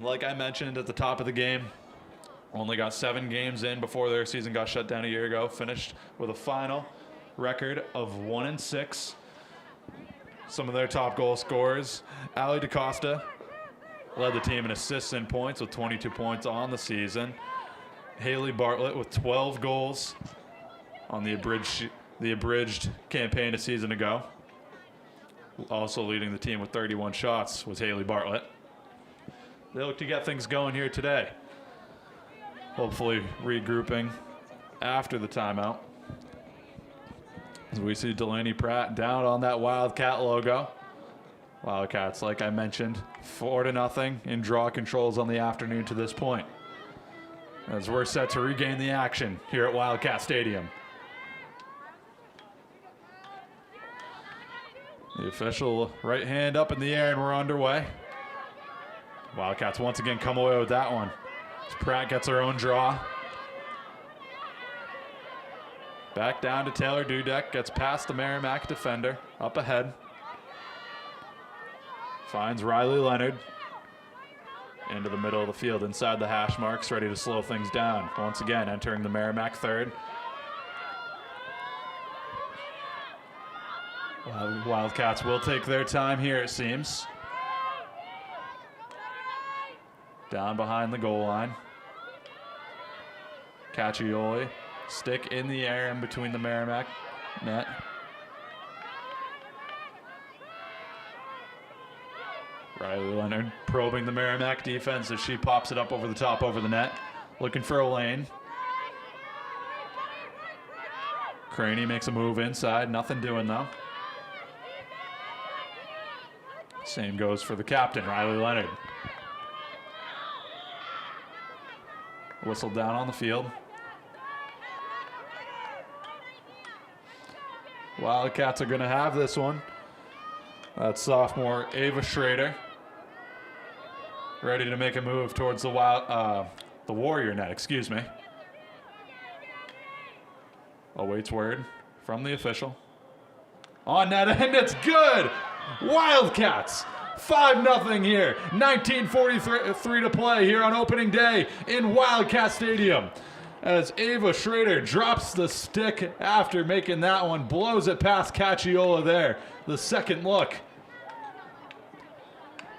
Like I mentioned at the top of the game, only got 7 games in before their season got shut down a year ago. Finished with a final record of 1-6. Some of their top goal scorers, Ali DaCosta led the team in assists and points with 22 points on the season. Haley Bartlett with 12 goals on the abridged campaign a season ago. Also leading the team with 31 shots was Haley Bartlett. They look to get things going here today. Hopefully regrouping after the timeout. As we see Delaney Pratt down on that Wildcat logo. Wildcats, like I mentioned, 4-0 in draw controls on the afternoon to this point. As we're set to regain the action here at Wildcat Stadium. The official right hand up in the air and we're underway. Wildcats once again come away with that one. As Pratt gets her own draw. Back down to Taylor Dudek, gets past the Merrimack defender, up ahead. Finds Riley Leonard. Into the middle of the field, inside the hash marks, ready to slow things down. Once again, entering the Merrimack third. Wildcats will take their time here, it seems. Down behind the goal line. Caccioli, stick in the air in between the Merrimack net. Riley Leonard probing the Merrimack defense as she pops it up over the top over the net. Looking for a lane. Craney makes a move inside, nothing doing though. Same goes for the captain, Riley Leonard. Whistle down on the field. Wildcats are going to have this one. That's sophomore Ava Schrader. Ready to make a move towards the Warrior net, excuse me. Awaits word from the official. On net, and it's good! Wildcats! 5-0 here. 19:43 to play here on opening day in Wildcat Stadium. As Ava Schrader drops the stick after making that one, blows it past Caccioli there. The second look.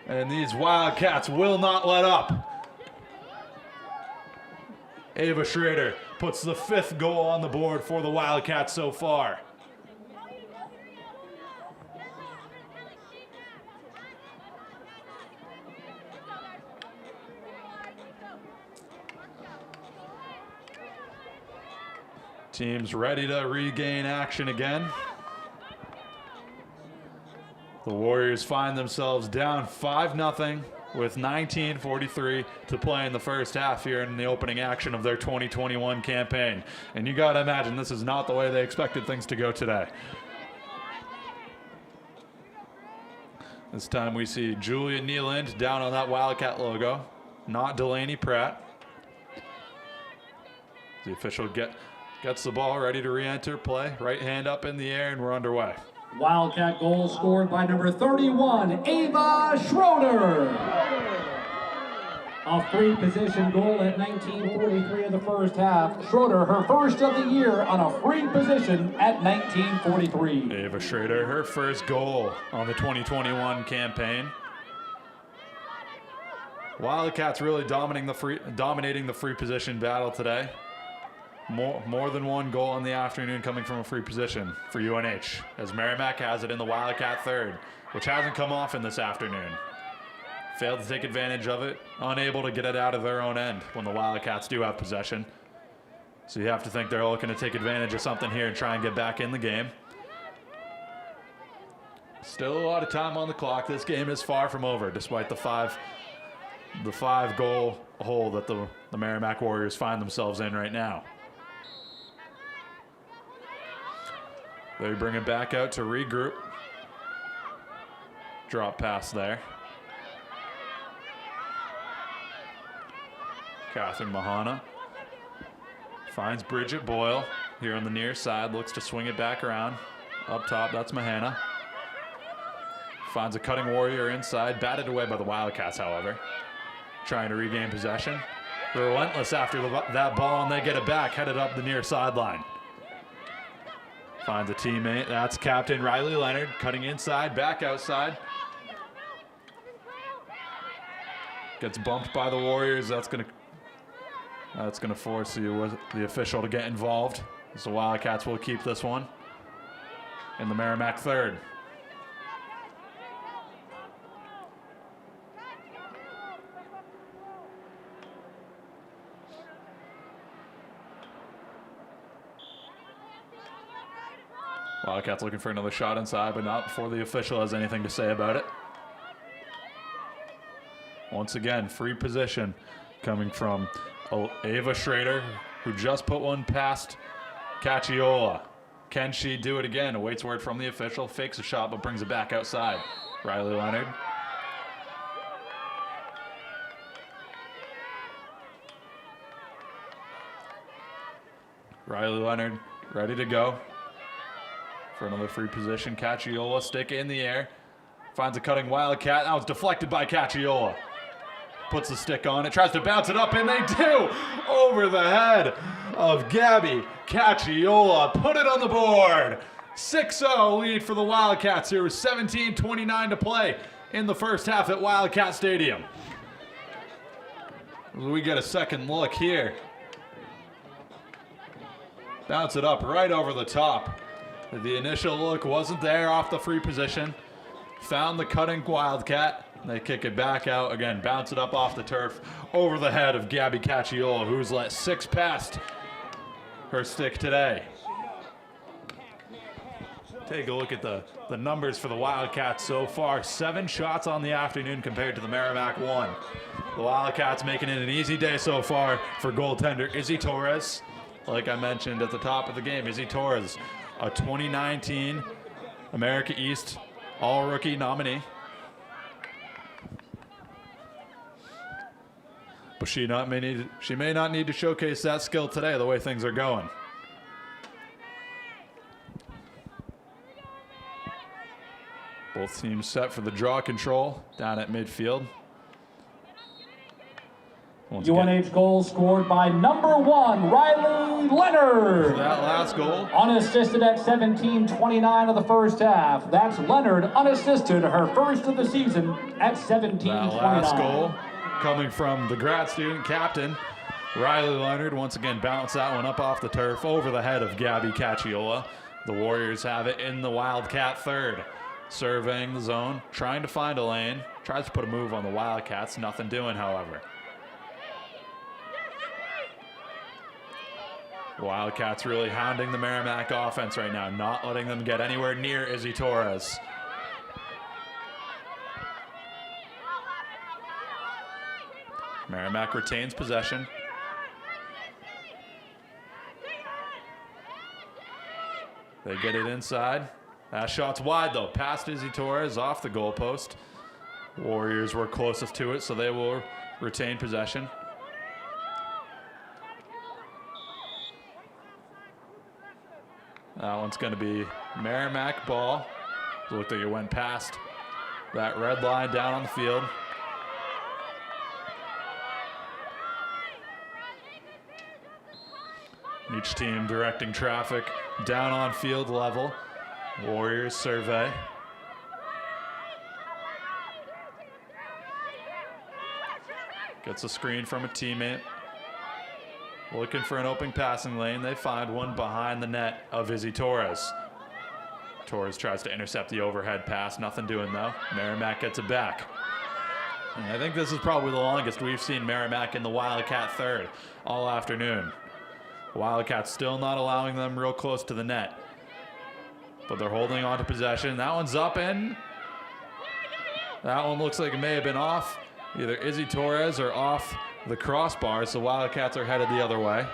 And these Wildcats will not let up. Ava Schrader puts the 5th goal on the board for the Wildcats so far. Teams ready to regain action again. The Warriors find themselves down 5-0 with 19:43 to play in the first half here in the opening action of their 2021 campaign. And you gotta imagine this is not the way they expected things to go today. This time we see Julia Nealand down on that Wildcat logo, not Delaney Pratt. The official gets the ball ready to re-enter play. Right hand up in the air and we're underway. Wildcat goal scored by number 31, Ava Schroeder. A free position goal at 19:43 of the first half. Schroeder, her first of the year on a free position at 19:43. Ava Schroeder, her first goal on the 2021 campaign. Wildcats really dominating the free position battle today. More than one goal in the afternoon coming from a free position for UNH, as Merrimack has it in the Wildcat third, which hasn't come often this afternoon. Failed to take advantage of it, unable to get it out of their own end when the Wildcats do have possession. So you have to think they're looking to take advantage of something here and try and get back in the game. Still a lot of time on the clock. This game is far from over, despite the five goal hole that the Merrimack Warriors find themselves in right now. They bring it back out to regroup. Drop pass there. Catherine Mahana finds Bridget Boyle here on the near side, looks to swing it back around. Up top, that's Mahana. Finds a cutting Warrior inside, batted away by the Wildcats, however. trying to regain possession. Relentless after that ball, and they get it back, headed up the near sideline. Finds a teammate. That's captain Riley Leonard, cutting inside, back outside. Gets bumped by the Warriors. That's gonna force the official to get involved. So the Wildcats will keep this one in the Merrimack third. Wildcats looking for another shot inside, but not before the official has anything to say about it. Once again, free position coming from Ava Schrader, who just put one past Cacciola. Can she do it again? Awaits word from the official, fakes a shot, but brings it back outside. Riley Leonard. Riley Leonard ready to go for another free position. Cacciola, stick in the air. Finds a cutting Wildcat. That was deflected by Cacciola. Puts the stick on it, tries to bounce it up, and they do! Over the head of Gabby Cacciola. Put it on the board. 6-0 lead for the Wildcats here with 17:29 to play in the first half at Wildcat Stadium. We get a second look here. Bounce it up right over the top. The initial look wasn't there off the free position. Found the cutting Wildcat. They kick it back out. Again, bounce it up off the turf over the head of Gabby Cacciola, who's let 6 past her stick today. Take a look at the numbers for the Wildcats so far. 7 shots on the afternoon compared to the Merrimack 1. The Wildcats making it an easy day so far for goaltender Izzy Torres. Like I mentioned at the top of the game, Izzy Torres, a 2019 America East All-Rookie nominee. But she may not need to showcase that skill today, the way things are going. Both teams set for the draw control down at midfield. UNH goal scored by number 1, Riley Leonard. That last goal. Unassisted at 17:29 of the first half. That's Leonard unassisted, her first of the season at 17:29. That last goal coming from the grad student captain, Riley Leonard. Once again, bounce that one up off the turf over the head of Gabby Cacciola. The Warriors have it in the Wildcat third. Surveying the zone, trying to find a lane. Tries to put a move on the Wildcats. Nothing doing, however. Wildcats really hounding the Merrimack offense right now, not letting them get anywhere near Izzy Torres. Merrimack retains possession. They get it inside. That shot's wide though, past Izzy Torres, off the goalpost. Warriors were closest to it, so they will retain possession. That one's going to be Merrimack ball. It looked like it went past that red line down on the field. Each team directing traffic down on field level. Warriors survey. Gets a screen from a teammate. Looking for an open passing lane. They find one behind the net of Izzy Torres. Torres tries to intercept the overhead pass. Nothing doing though. Merrimack gets it back. And I think this is probably the longest we've seen Merrimack in the Wildcat third all afternoon. Wildcats still not allowing them real close to the net. But they're holding on to possession. That one's up in. That one looks like it may have been off either Izzy Torres or off the crossbar, so Wildcats are headed the other way.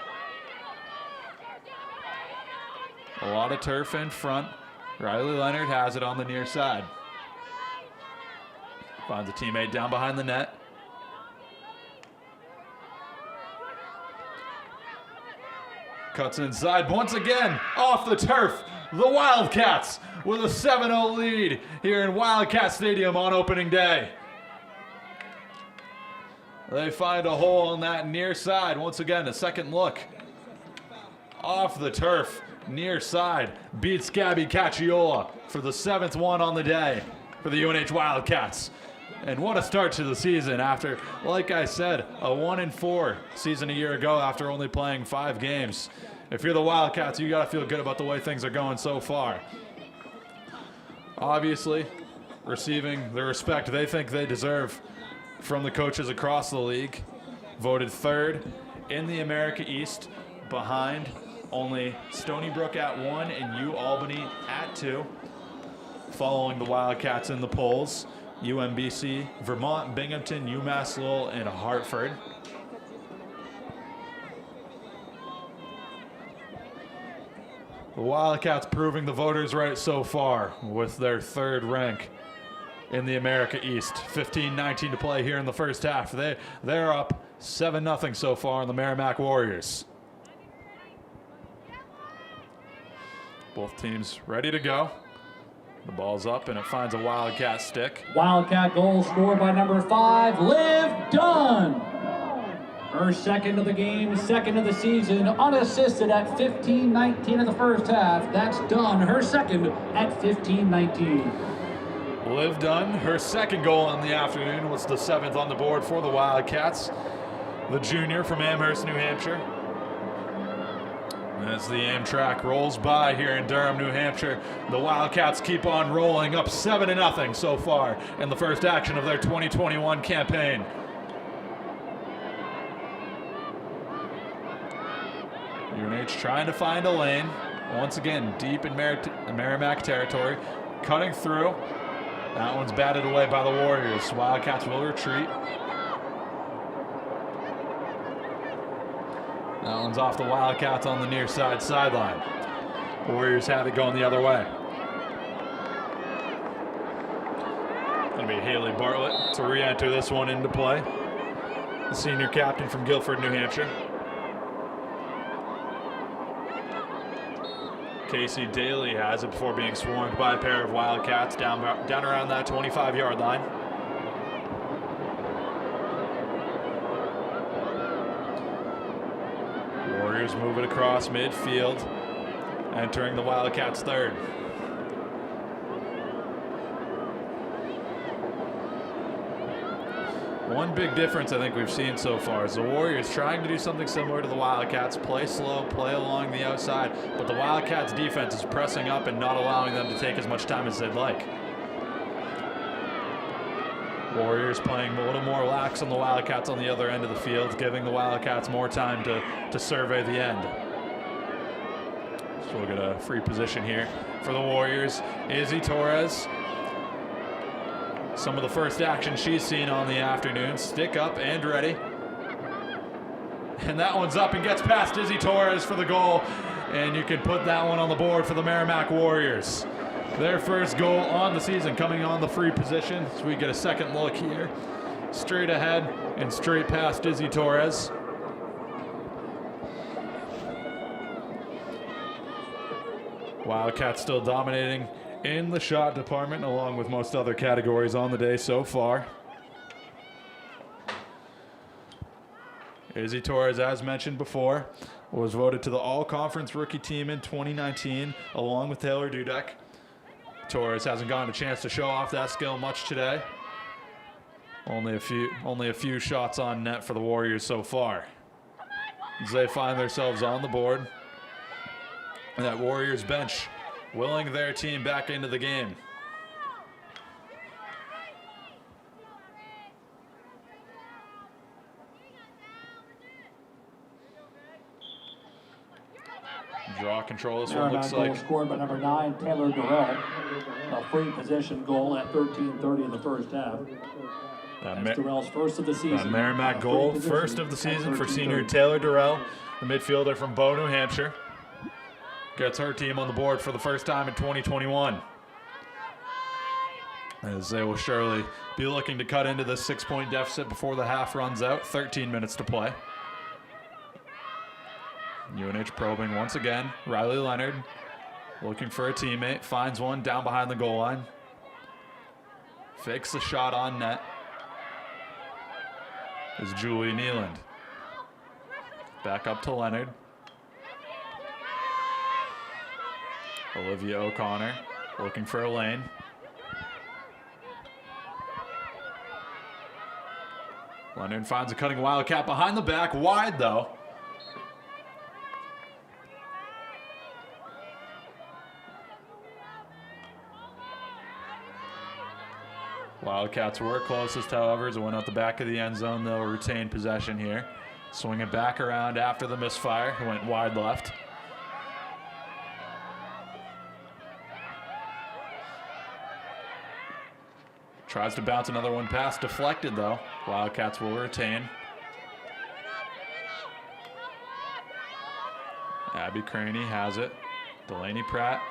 A lot of turf in front. Riley Leonard has it on the near side. Finds a teammate down behind the net. Cuts inside once again, off the turf. The Wildcats with a 7-0 lead here in Wildcat Stadium on opening day. They find a hole on that near side. Once again, a second look. Off the turf, near side. Beats Gabby Cacciola for the 7th one on the day for the UNH Wildcats. And what a start to the season after, like I said, a 1-4 season a year ago after only playing 5 games. If you're the Wildcats, you got to feel good about the way things are going so far. Obviously, receiving the respect they think they deserve from the coaches across the league. Voted 3rd in the America East, behind only Stony Brook at 1 and U Albany at 2. Following the Wildcats in the polls, UMBC, Vermont, Binghamton, UMass Lowell, and Hartford. The Wildcats proving the voters right so far with their 3rd rank in the America East. 15-19 to play here in the first half. They're up 7-0 so far on the Merrimack Warriors. Both teams ready to go. The ball's up and it finds a Wildcat stick. Wildcat goal scored by number 5, Liv Dunn. Her 2nd of the game, 2nd of the season, unassisted at 15-19 in the first half. That's Dunn, her 2nd at 15-19. Liv Dunn, her 2nd goal in the afternoon, was the 7th on the board for the Wildcats. The junior from Amherst, New Hampshire. As the Amtrak rolls by here in Durham, New Hampshire, the Wildcats keep on rolling, up 7-0 so far in the first action of their 2021 campaign. UNH trying to find a lane, once again deep in Merrimack territory, cutting through. That one's batted away by the Warriors. Wildcats will retreat. That one's off the Wildcats on the near side sideline. Warriors have it going the other way. Gonna be Haley Bartlett to re-enter this one into play. The senior captain from Guilford, New Hampshire. Casey Daly has it before being swarmed by a pair of Wildcats down around that 25-yard line. Warriors move it across midfield, entering the Wildcats' 3rd. One big difference I think we've seen so far is the Warriors trying to do something similar to the Wildcats, play slow, play along the outside, but the Wildcats' defense is pressing up and not allowing them to take as much time as they'd like. Warriors playing a little more lax on the Wildcats on the other end of the field, giving the Wildcats more time to survey the end. So we'll get a free position here for the Warriors. Izzy Torres. Some of the first action she's seen on the afternoon. Stick up and ready. And that one's up and gets past Izzy Torres for the goal. And you can put that one on the board for the Merrimack Warriors. Their first goal on the season coming on the free position. So we get a second look here. Straight ahead and straight past Izzy Torres. Wildcats still dominating in the shot department, along with most other categories on the day so far. Izzy Torres, as mentioned before, was voted to the All-Conference Rookie Team in 2019, along with Taylor Dudek. Torres hasn't gotten a chance to show off that skill much today. Only a few shots on net for the Warriors so far. As they find themselves on the board. And that Warriors bench willing their team back into the game. Draw control. This one looks like. Scored by number 9, Taylor Durrell. A free position goal at 13:30 in the first half. That's Durrell's first of the season. Merrimack goal, first of the season for senior Taylor Durrell, the midfielder from Bow, New Hampshire. Gets her team on the board for the first time in 2021. As they will surely be looking to cut into this 6-point deficit before the half runs out. 13 minutes to play. UNH probing once again. Riley Leonard looking for a teammate. Finds one down behind the goal line. Fakes the shot on net. is Julie Nealand. Back up to Leonard. Olivia O'Connor looking for a lane. Leonard finds a cutting Wildcat behind the back, wide though. Wildcats were closest, however, as it went out the back of the end zone. They'll retain possession here. Swing it back around after the misfire. It went wide left. Tries to bounce another one past, deflected though. Wildcats will retain. Abby Craney has it. Delaney Pratt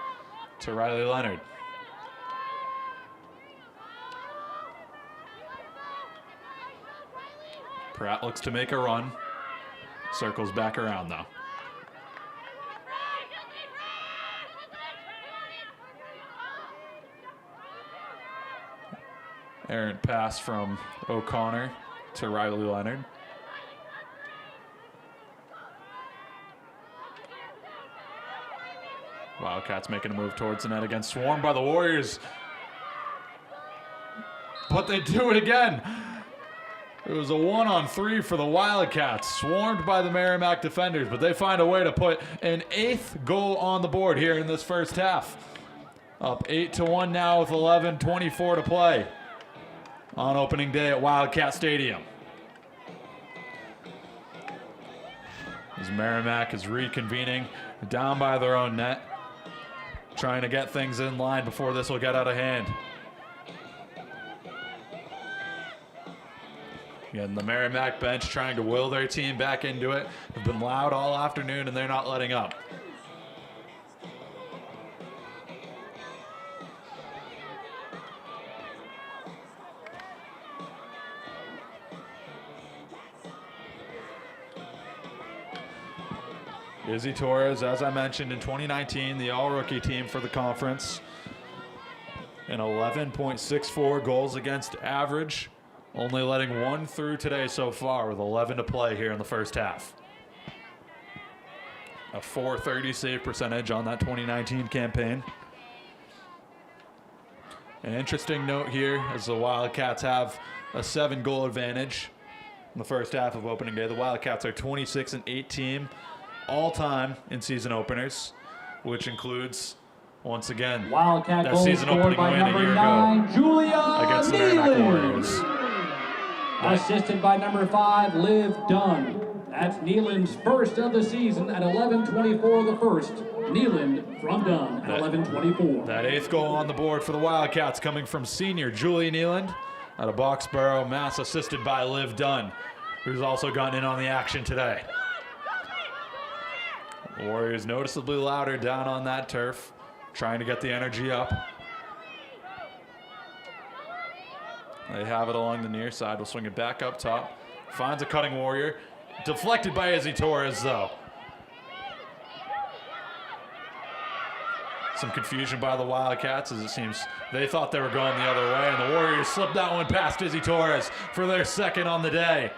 to Riley Leonard. Pratt looks to make a run. Circles back around though. Errant pass from O'Connor to Riley Leonard. Wildcats making a move towards the net again. Swarmed by the Warriors. But they do it again. It was a 1-on-3 for the Wildcats. Swarmed by the Merrimack defenders, but they find a way to put an 8th goal on the board here in this first half. Up 8-1 now with 11:24 to play on opening day at Wildcat Stadium. As Merrimack is reconvening down by their own net, trying to get things in line before this will get out of hand. Again, the Merrimack bench trying to will their team back into it. Have been loud all afternoon and they're not letting up. Izzy Torres, as I mentioned, in 2019, the all-rookie team for the conference. An 11.64 goals against average. Only letting one through today so far with 11 to play here in the first half. A .430 save percentage on that 2019 campaign. An interesting note here as the Wildcats have a 7-goal advantage in the first half of opening day. The Wildcats are 26-8 team all-time in season openers, which includes, once again, Wildcat that goal season scored opening by win a number year 9, ago Julia against the Merrimack Nealand. Warriors. Assisted by number 5, Liv Dunn. That's Nealand's first of the season at 11:24 the first. Nealand from Dunn at 11:24. That 8th goal on the board for the Wildcats coming from senior Julie Nealand out of Boxborough, Mass, assisted by Liv Dunn, who's also gotten in on the action today. The Warriors noticeably louder down on that turf, trying to get the energy up. They have it along the near side. We'll swing it back up top. Finds a cutting Warrior. Deflected by Izzy Torres, though. Some confusion by the Wildcats, as it seems they thought they were going the other way, and the Warriors slipped that one past Izzy Torres for their second on the day.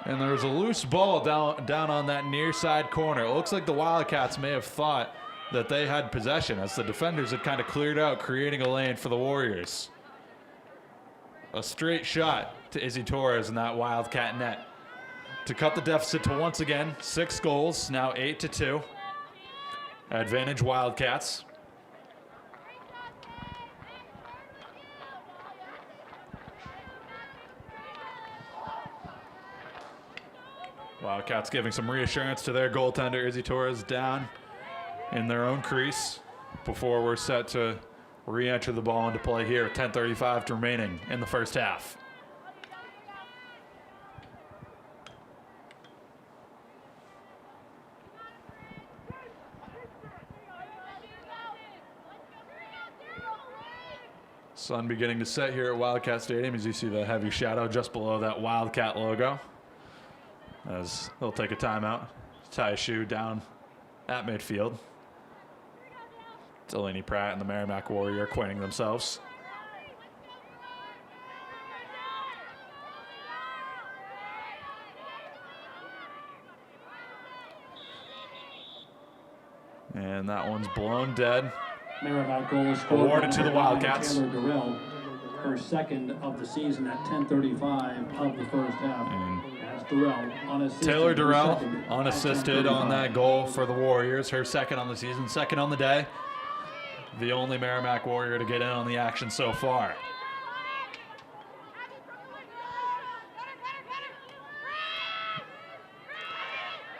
And there was a loose ball down on that near side corner. It looks like the Wildcats may have thought that they had possession as the defenders had kind of cleared out, creating a lane for the Warriors. A straight shot to Izzy Torres in that Wildcat net to cut the deficit to once again 6 goals, now 8-2. Advantage Wildcats. Wildcats giving some reassurance to their goaltender, Izzy Torres, down in their own crease before we're set to re-enter the ball into play here. 10:35 remaining in the first half. Sun beginning to set here at Wildcat Stadium as you see the heavy shadow just below that Wildcat logo. As they'll take a timeout, tie a shoe down at midfield. Delaney Pratt and the Merrimack Warrior acquainting themselves. And that one's blown dead. Merrimack goal scored Awarded to the Wildcats. Taylor Durrell, her second of the season at 10:35 of the first half. That's Durrell unassisted. Taylor Durrell her second unassisted at on 10:35. that goal for the Warriors. Her second on the season, second on the day. The only Merrimack Warrior to get in on the action so far.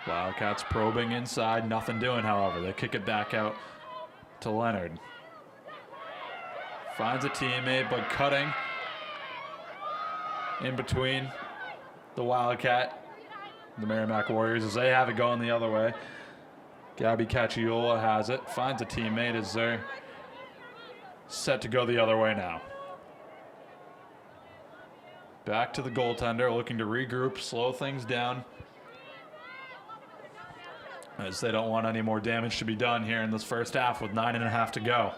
Wildcats probing inside, nothing doing, however. They kick it back out to Leonard. Finds a teammate, but cutting in between the Wildcat, the Merrimack Warriors, as they have it going the other way. Gabby Cacciola has it, finds a teammate as they're set to go the other way now. Back to the goaltender, looking to regroup, slow things down, as they don't want any more damage to be done here in this first half with 9.5 to go.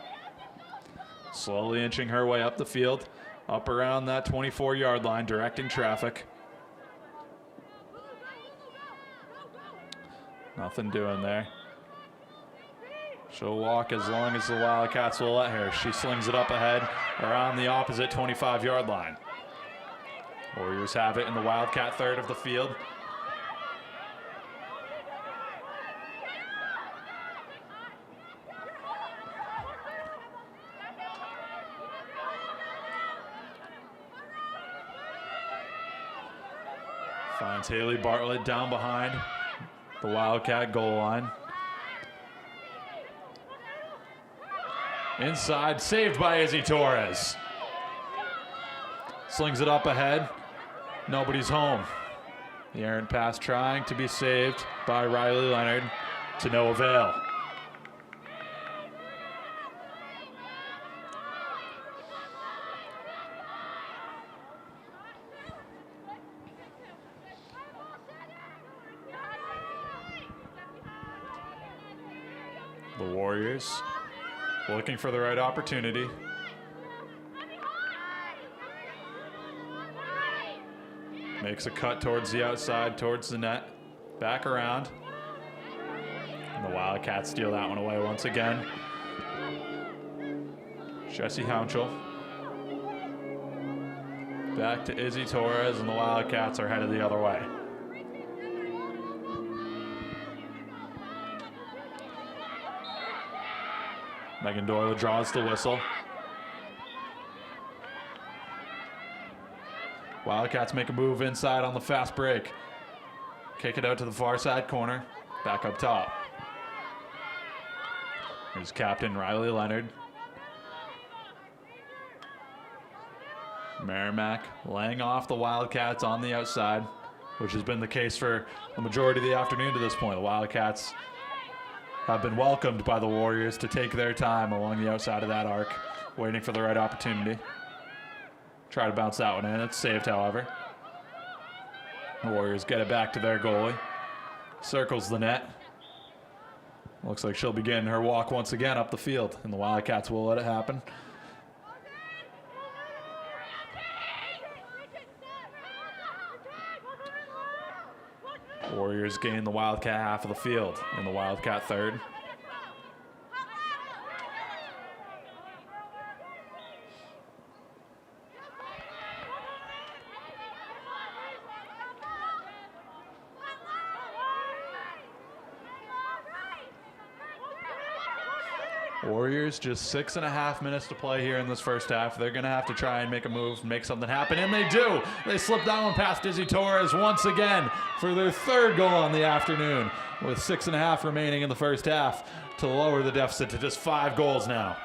Slowly inching her way up the field, up around that 24-yard line, directing traffic. Nothing doing there. She'll walk as long as the Wildcats will let her. She slings it up ahead around the opposite 25-yard line. Warriors have it in the Wildcat third of the field. Finds Haley Bartlett down behind the Wildcat goal line. Inside, saved by Izzy Torres. Slings it up ahead. Nobody's home. The errant pass trying to be saved by Riley Leonard to no avail. The Warriors looking for the right opportunity. Makes a cut towards the outside, towards the net. Back around. And the Wildcats steal that one away once again. Jesse Hounchel. Back to Izzy Torres, and the Wildcats are headed the other way. Megan Doyle draws the whistle. Wildcats make a move inside on the fast break. Kick it out to the far side corner. Back up top. Here's captain Riley Leonard. Merrimack laying off the Wildcats on the outside, which has been the case for the majority of the afternoon to this point. The Wildcats have been welcomed by the Warriors to take their time along the outside of that arc, waiting for the right opportunity. Try to bounce that one in. It's saved, however. The Warriors get it back to their goalie. Circles the net. Looks like she'll begin her walk once again up the field, and the Wildcats will let it happen. Warriors gain the Wildcat half of the field in the Wildcat third. Warriors just 6.5 minutes to play here in this first half. They're going to have to try and make a move, make something happen, and they do. They slip that one past Izzy Torres once again for their third goal on the afternoon, with 6.5 remaining in the first half to lower the deficit to just 5 goals now.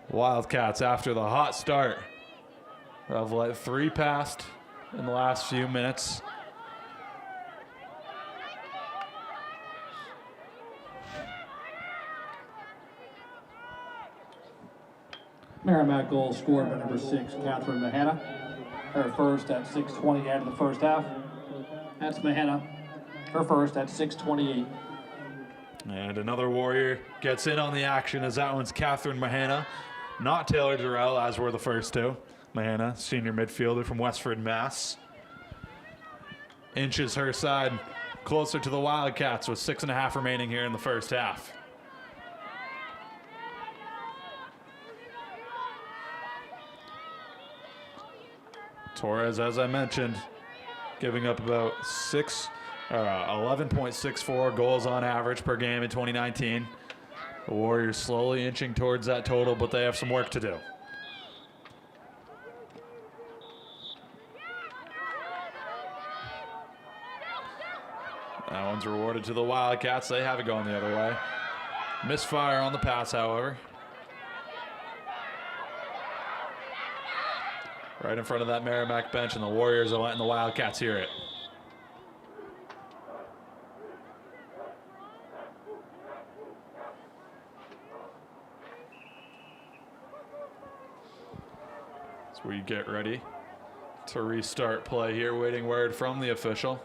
Wildcats, after the hot start, have let 3 past in the last few minutes. Merrimack goal scored by number 6, Catherine Mahana. Her first at 6:20 out of the first half. That's Mahana. Her first at 6:28. And another Warrior gets in on the action, as that one's Catherine Mahana. Not Taylor Durrell, as were the first two. Mahana, senior midfielder from Westford, Mass. Inches her side closer to the Wildcats with 6.5 remaining here in the first half. Torres, as I mentioned, giving up about 11.64 goals on average per game in 2019. The Warriors slowly inching towards that total, but they have some work to do. That one's rewarded to the Wildcats. They have it going the other way. Misfire on the pass, however. Right in front of that Merrimack bench, and the Warriors are letting the Wildcats hear it. As we get ready to restart play here, waiting word from the official.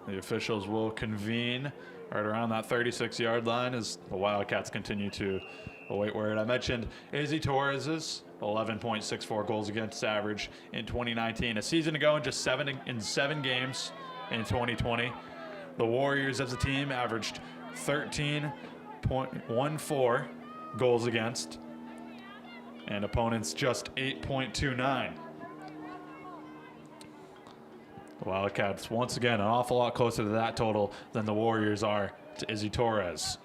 The officials will convene right around that 36-yard line as the Wildcats continue to await word. I mentioned Izzy Torres's 11.64 goals against average in 2019. A season ago in just 7 games in 2020. The Warriors as a team averaged 13.14 goals against, and opponents just 8.29. The Wildcats, once again, an awful lot closer to that total than the Warriors are to Izzy Torres.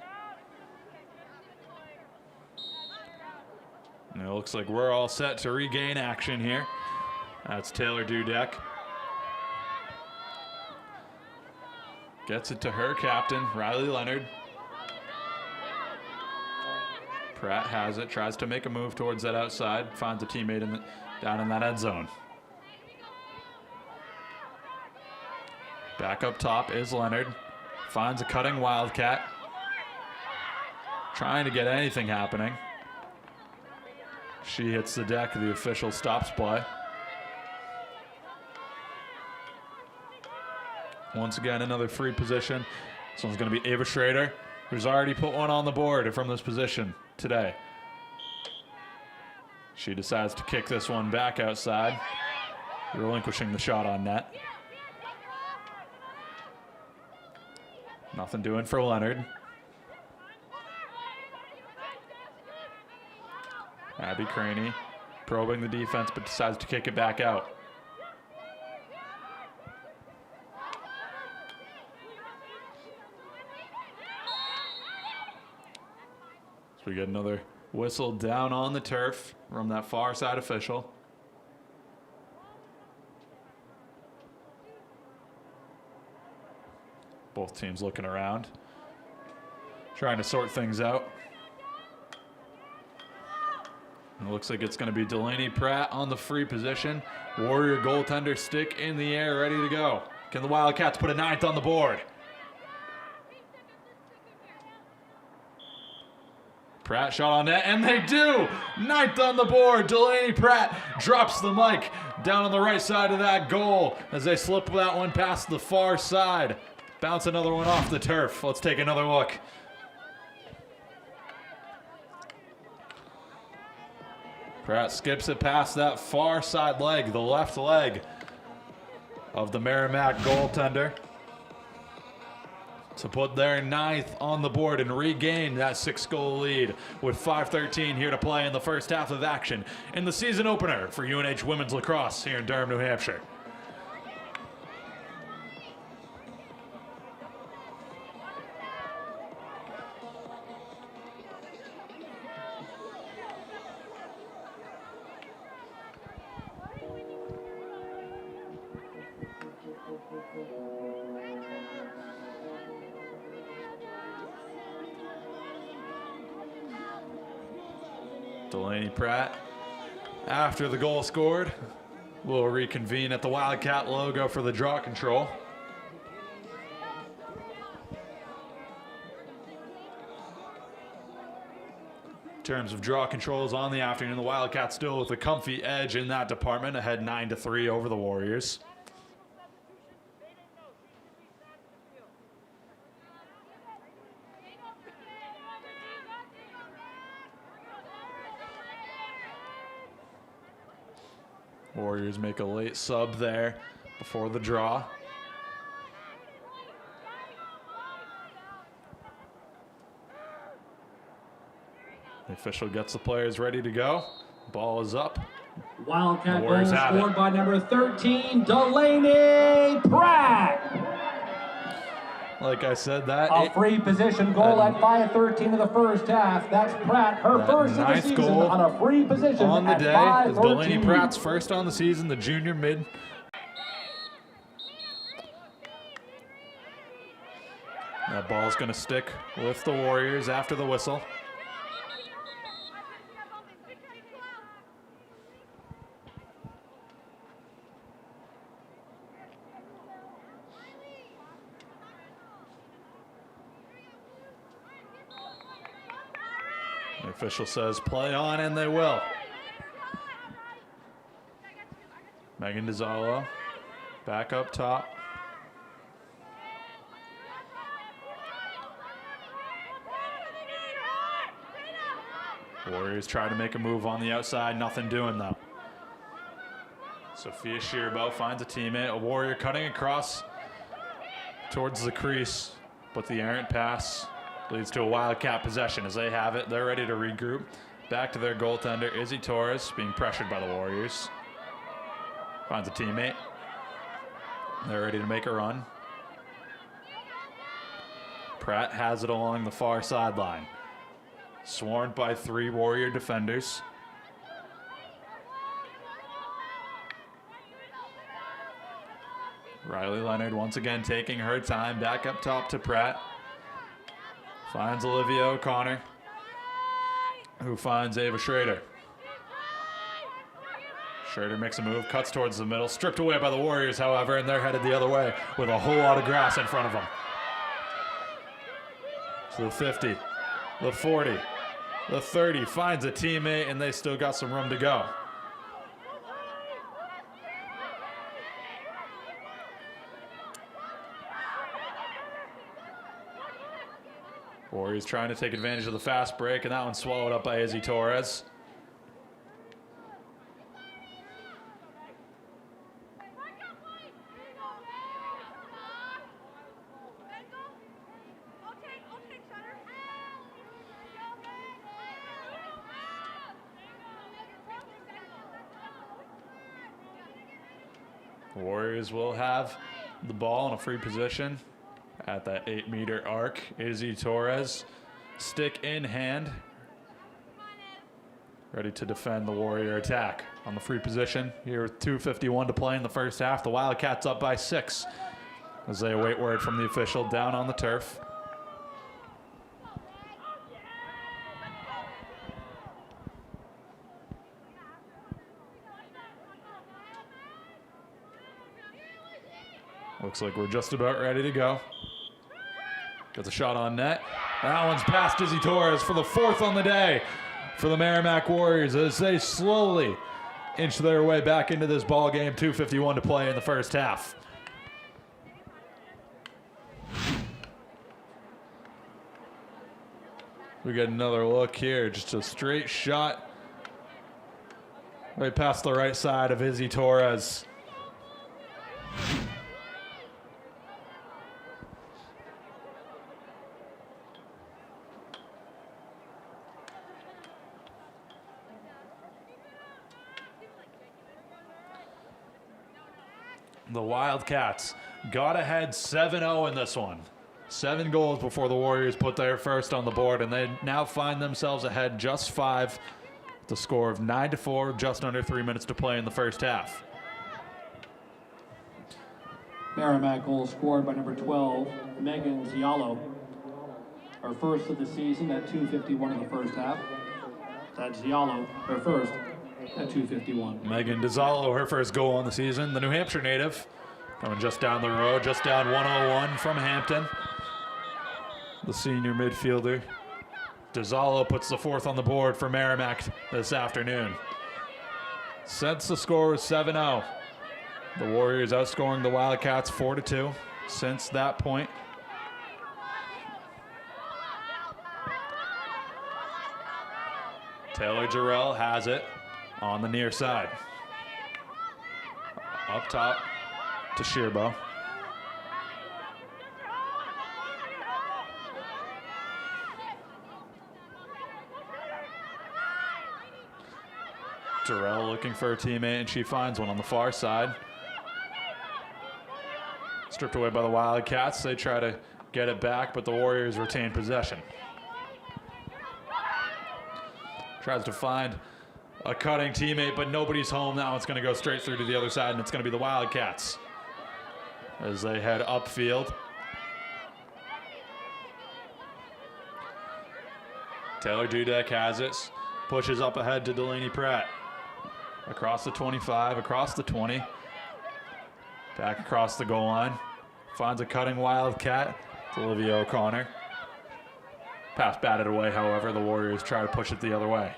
And it looks like we're all set to regain action here. That's Taylor Dudek. Gets it to her captain, Riley Leonard. Pratt has it, tries to make a move towards that outside, finds a teammate down in that end zone. Back up top is Leonard. Finds a cutting Wildcat. Trying to get anything happening. She hits the deck. The official stops play. Once again, another free position. This one's going to be Ava Schrader, who's already put one on the board from this position today. She decides to kick this one back outside, relinquishing the shot on net. Nothing doing for Leonard. Abby Craney probing the defense, but decides to kick it back out. So we get another whistle down on the turf from that far side official. Both teams looking around, trying to sort things out. And it looks like it's going to be Delaney Pratt on the free position. Warrior goaltender stick in the air, ready to go. Can the Wildcats put a 9th on the board? Pratt shot on net, and they do! 9th on the board. Delaney Pratt drops the mic down on the right side of that goal as they slip that one past the far side. Bounce another one off the turf. Let's take another look. Pratt skips it past that far side leg, the left leg of the Merrimack goaltender, to put their 9th on the board and regain that 6-goal lead with 5:13 here to play in the first half of action in the season opener for UNH women's lacrosse here in Durham, New Hampshire. Delaney Pratt, after the goal scored, will reconvene at the Wildcat logo for the draw control. In terms of draw controls on the afternoon, the Wildcats still with a comfy edge in that department, ahead 9-3 over the Warriors. Warriors make a late sub there before the draw. The official gets the players ready to go. Ball is up. Wildcat goal scored by number 13, Delaney Pratt. Like I said, that a free position goal at 5:13 of the first half. That's Pratt, her first of the season on a free position on the at day. 5:13. Delaney Pratt's first on the season, the junior mid. That ball's going to stick with the Warriors after the whistle. The official says play on, and they will. Megan DiZallo back up top. Warriors try to make a move on the outside, nothing doing though. Sophia Shearbow finds a teammate, a Warrior cutting across towards the crease, but the errant pass leads to a Wildcat possession. As they have it, they're ready to regroup. Back to their goaltender, Izzy Torres, being pressured by the Warriors. Finds a teammate. They're ready to make a run. Pratt has it along the far sideline. Swarmed by 3 Warrior defenders. Riley Leonard once again taking her time, back up top to Pratt. Finds Olivia O'Connor, who finds Ava Schrader. Schrader makes a move, cuts towards the middle, stripped away by the Warriors, however, and they're headed the other way with a whole lot of grass in front of them. So the 50, the 40, the 30 finds a teammate, and they still got some room to go. Warriors trying to take advantage of the fast break, and that one swallowed up by Izzy Torres. Warriors will have the ball in a free position at that 8-meter arc. Izzy Torres, stick in hand, ready to defend the Warrior attack. On the free position here with 2:51 to play in the first half. The Wildcats up by 6 as they await word from the official down on the turf. Looks like we're just about ready to go. Gets a shot on net. That one's past Izzy Torres for the 4th on the day for the Merrimack Warriors as they slowly inch their way back into this ball game. 2:51 to play in the first half. We get another look here. Just a straight shot right past the right side of Izzy Torres. The Wildcats got ahead 7-0 in this one. 7 goals before the Warriors put their first on the board, and they now find themselves ahead just 5. The score of 9-4, just under 3 minutes to play in the first half. Merrimack goal scored by number 12, Megan Zialo. Her first of the season at 2:51 in the first half. That's Zialo, her first at 2:51. Megan DiZallo, her first goal on the season. The New Hampshire native coming just down the road, just down 101 from Hampton. The senior midfielder. DiZallo puts the 4th on the board for Merrimack this afternoon. Since the score was 7-0, the Warriors outscoring the Wildcats 4-2 since that point. Taylor Jarrell has it on the near side. Up top to Shearbow. Durrell looking for a teammate, and she finds one on the far side. Stripped away by the Wildcats. They try to get it back, but the Warriors retain possession. Tries to find a cutting teammate, but nobody's home now. It's going to go straight through to the other side, and it's going to be the Wildcats as they head upfield. Taylor Dudek has it. Pushes up ahead to Delaney Pratt. Across the 25, across the 20. Back across the goal line. Finds a cutting Wildcat. It's Olivia O'Connor. Pass batted away, however. The Warriors try to push it the other way.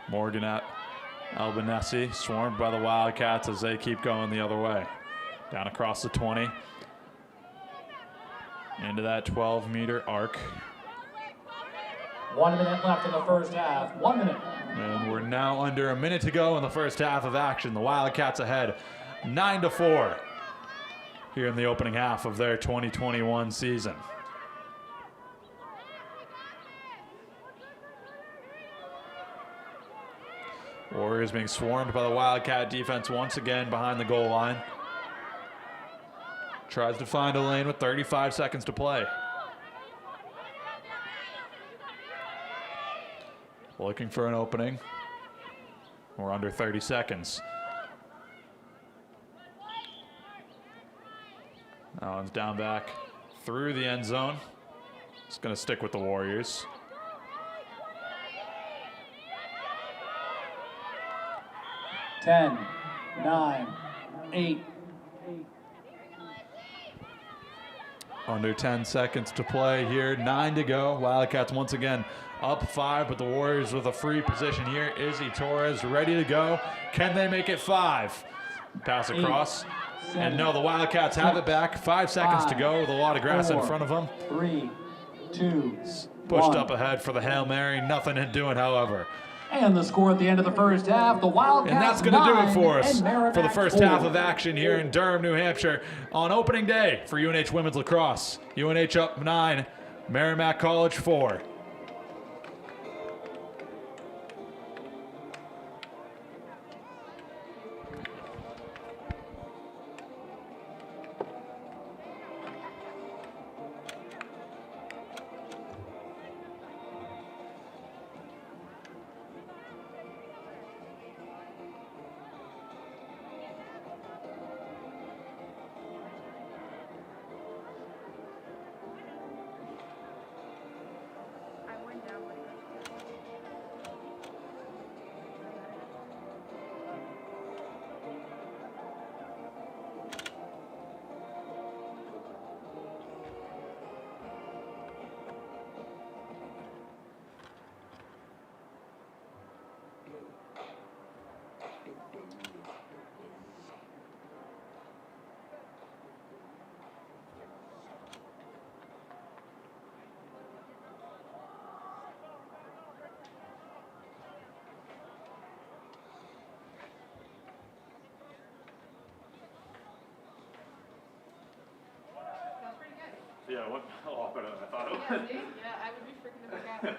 Morgan at Albanese, swarmed by the Wildcats as they keep going the other way. Down across the 20. Into that 12-meter arc. 1 minute left in the first half. 1 minute. And we're now under a minute to go in the first half of action. The Wildcats ahead 9-4 here in the opening half of their 2021 season. Warriors being swarmed by the Wildcat defense once again behind the goal line. Tries to find a lane with 35 seconds to play. Looking for an opening. We're under 30 seconds. That one's down back through the end zone. It's going to stick with the Warriors. Ten, 9, 8. Under 10 seconds to play here, 9 to go. Wildcats once again up 5, but the Warriors with a free position here. Izzy Torres ready to go. Can they make it 5? Pass across. 8, 7, and no, the Wildcats have it back. 5 seconds to go with a lot of grass 4, in front of them. 3, 2, Pushed 1. up ahead for the Hail Mary. Nothing in doing, however. And the score at the end of the first half, the Wildcats And that's going to do it for us and Merrimack for the first 4. half of action here in Durham, New Hampshire on opening day for UNH Women's Lacrosse. UNH up 9, Merrimack College 4. Yeah, it went a lot better than I thought it would. Yeah, see? Yeah, I would be freaking the fuck out.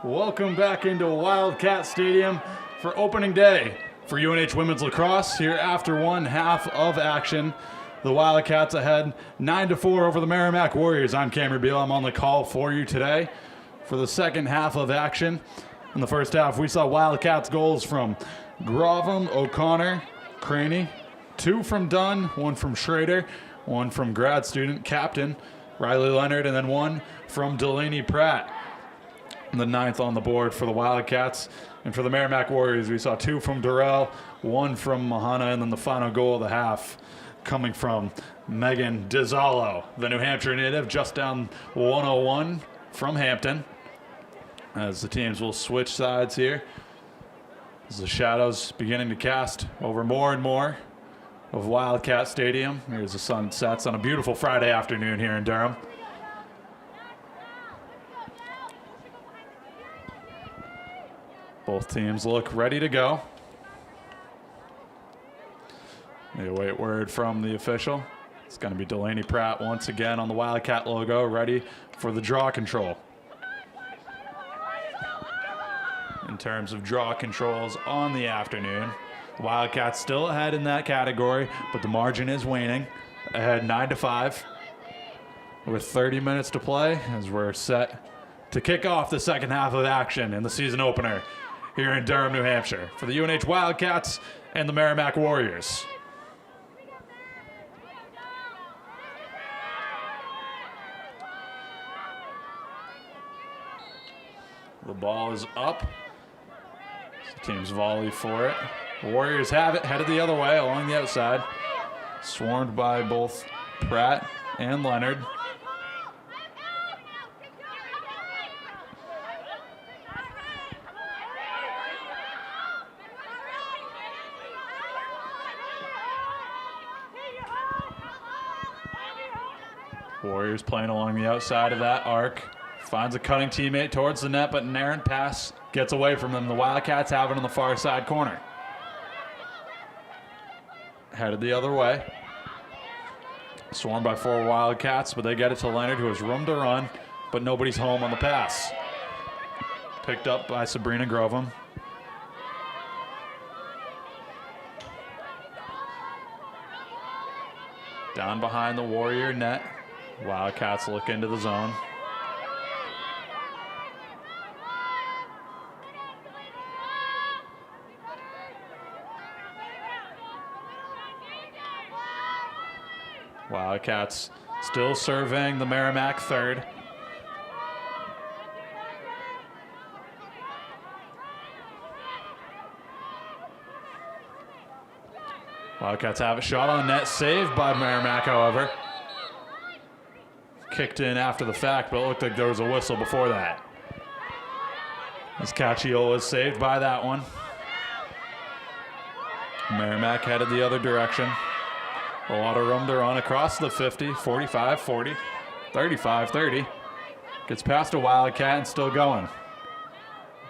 Welcome back into Wildcat Stadium for opening day for UNH Women's Lacrosse. Here after one half of action, the Wildcats ahead 9-4 over the Merrimack Warriors. I'm Cameron Beal. I'm on the call for you today for the second half of action. In the first half, we saw Wildcats goals from Grovum, O'Connor, Craney, 2 from Dunn, 1 from Schrader, 1 from grad student captain Riley Leonard, and then 1 from Delaney Pratt. The 9th on the board for the Wildcats. And for the Merrimack Warriors, we saw 2 from Durrell, 1 from Mahana, and then the final goal of the half coming from Megan Dizzalo, the New Hampshire native, just down 101 from Hampton. As the teams will switch sides here, as the shadows beginning to cast over more and more of Wildcat Stadium. Here's the sun sets on a beautiful Friday afternoon here in Durham. Both teams look ready to go. They await word from the official. It's going to be Delaney Pratt once again on the Wildcat logo, ready for the draw control. In terms of draw controls on the afternoon, Wildcats still ahead in that category, but the margin is waning. Ahead 9-5 with 30 minutes to play as we're set to kick off the second half of action in the season opener here in Durham, New Hampshire for the UNH Wildcats and the Merrimack Warriors. The ball is up. The team's volley for it. Warriors have it, headed the other way along the outside. Swarmed by both Pratt and Leonard. Warriors playing along the outside of that arc. Finds a cutting teammate towards the net, but an errant pass gets away from them. The Wildcats have it on the far side corner. Headed the other way. Swarmed by 4 Wildcats, but they get it to Leonard, who has room to run, but nobody's home on the pass. Picked up by Sabrina Grovum. Down behind the Warrior net. Wildcats look into the zone. Wildcats still surveying the Merrimack third. Wildcats have a shot on net, saved by Merrimack, however. Kicked in after the fact, but it looked like there was a whistle before that. As Cacciola is saved by that one. Merrimack headed the other direction. A lot of room to run across the 50, 45, 40, 35, 30. Gets past a Wildcat and still going.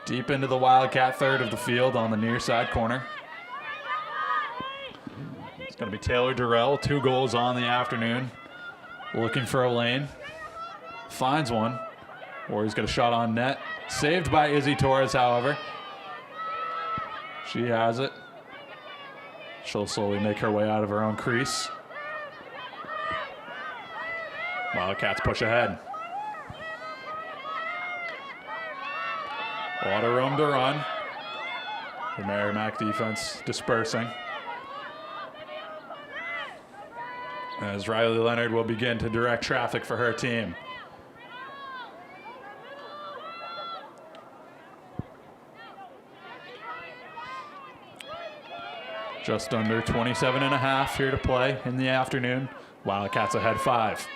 Deep into the Wildcat third of the field on the near side corner. It's going to be Taylor Durrell, 2 goals on the afternoon. Looking for a lane. Finds one. Warriors got a shot on net. Saved by Izzy Torres, however. She has it. She'll slowly make her way out of her own crease. Wildcats push ahead. A lot of room to run. The Merrimack defense dispersing. As Riley Leonard will begin to direct traffic for her team. Just under 27.5 here to play in the afternoon. Wildcats ahead 5.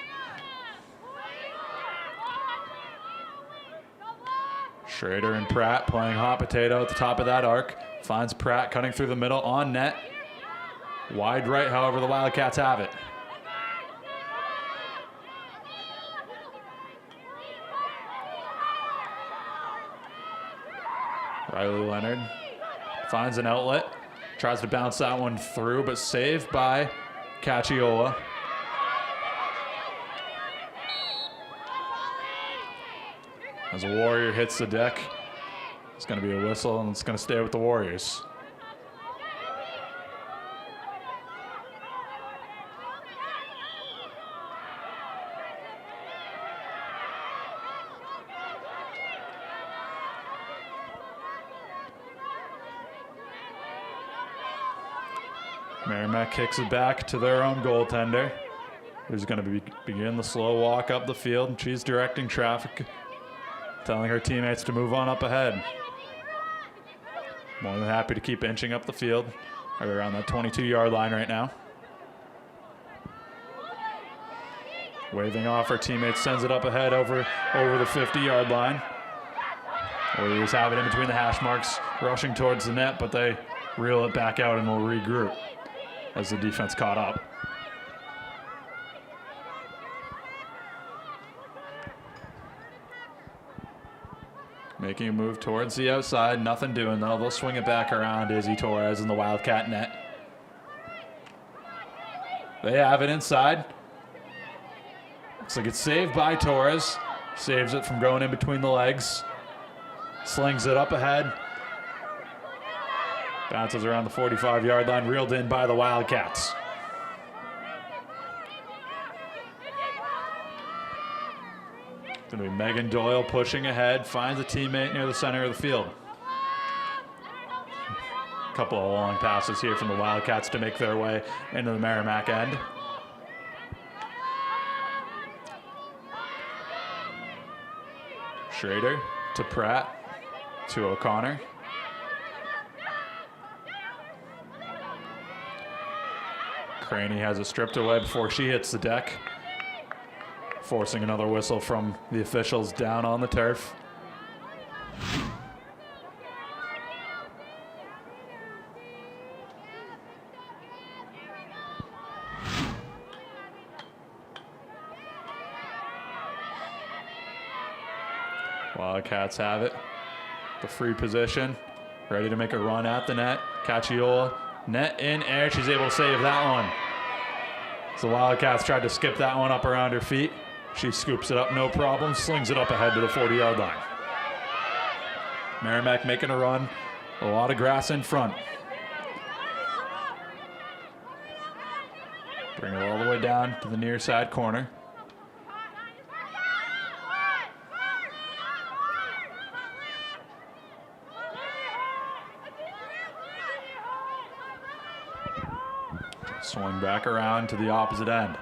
Schrader and Pratt playing hot potato at the top of that arc. Finds Pratt cutting through the middle on net. Wide right, however, the Wildcats have it. Riley Leonard finds an outlet. Tries to bounce that one through, but saved by Cacciola. As a Warrior hits the deck, It's going to be a whistle, and it's going to stay with the Warriors. Merrimack kicks it back to their own goaltender, who's going to begin the slow walk up the field. She's directing traffic, telling her teammates to move on up ahead. More than happy to keep inching up the field, right around that 22-yard line right now. Waving off her teammates, sends it up ahead over the 50-yard line. Warriors have it in between the hash marks, rushing towards the net, but they reel it back out and will regroup as the defense caught up. Making a move towards the outside, nothing doing though. They'll swing it back around. Izzy Torres in the Wildcat net. They have it inside. Looks like it's saved by Torres. Saves it from going in between the legs. Slings it up ahead. Bounces around the 45-yard line, reeled in by the Wildcats. Going to be Megan Doyle pushing ahead, finds a teammate near the center of the field. A couple of long passes here from the Wildcats to make their way into the Merrimack end. Schrader to Pratt to O'Connor. Craney has it stripped away before she hits the deck, forcing another whistle from the officials down on the turf. Wildcats have it. The free position, ready to make a run at the net. Cacchiola, net in air. She's able to save that one. So the Wildcats tried to skip that one up around her feet. She scoops it up, no problem, slings it up ahead to the 40-yard line. Merrimack making a run. A lot of grass in front. Bring it all the way down to the near side corner. Swing back around to the opposite end.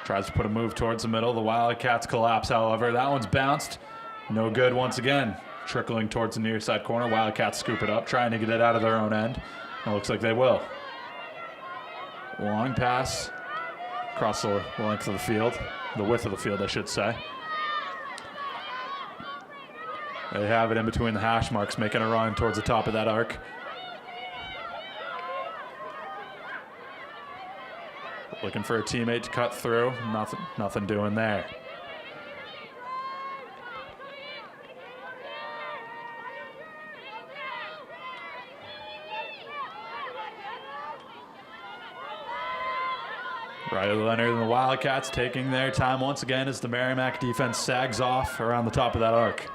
Tries to put a move towards the middle. The Wildcats collapse, however. That one's bounced. No good once again. Trickling towards the near side corner. Wildcats scoop it up, trying to get it out of their own end. It looks like they will. Long pass across the length of the field. The width of the field, I should say. They have it in between the hash marks, making a run towards the top of that arc. Looking for a teammate to cut through. Nothing doing there. Riley Leonard and the Wildcats taking their time once again as the Merrimack defense sags off around the top of that arc.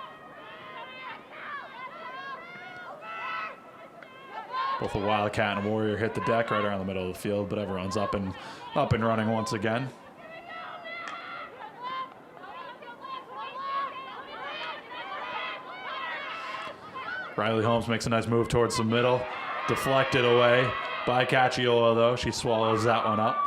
Both the Wildcat and Warrior hit the deck right around the middle of the field, but everyone's up and running once again. Riley Holmes makes a nice move towards the middle. Deflected away by Cacchiola, though. She swallows that one up.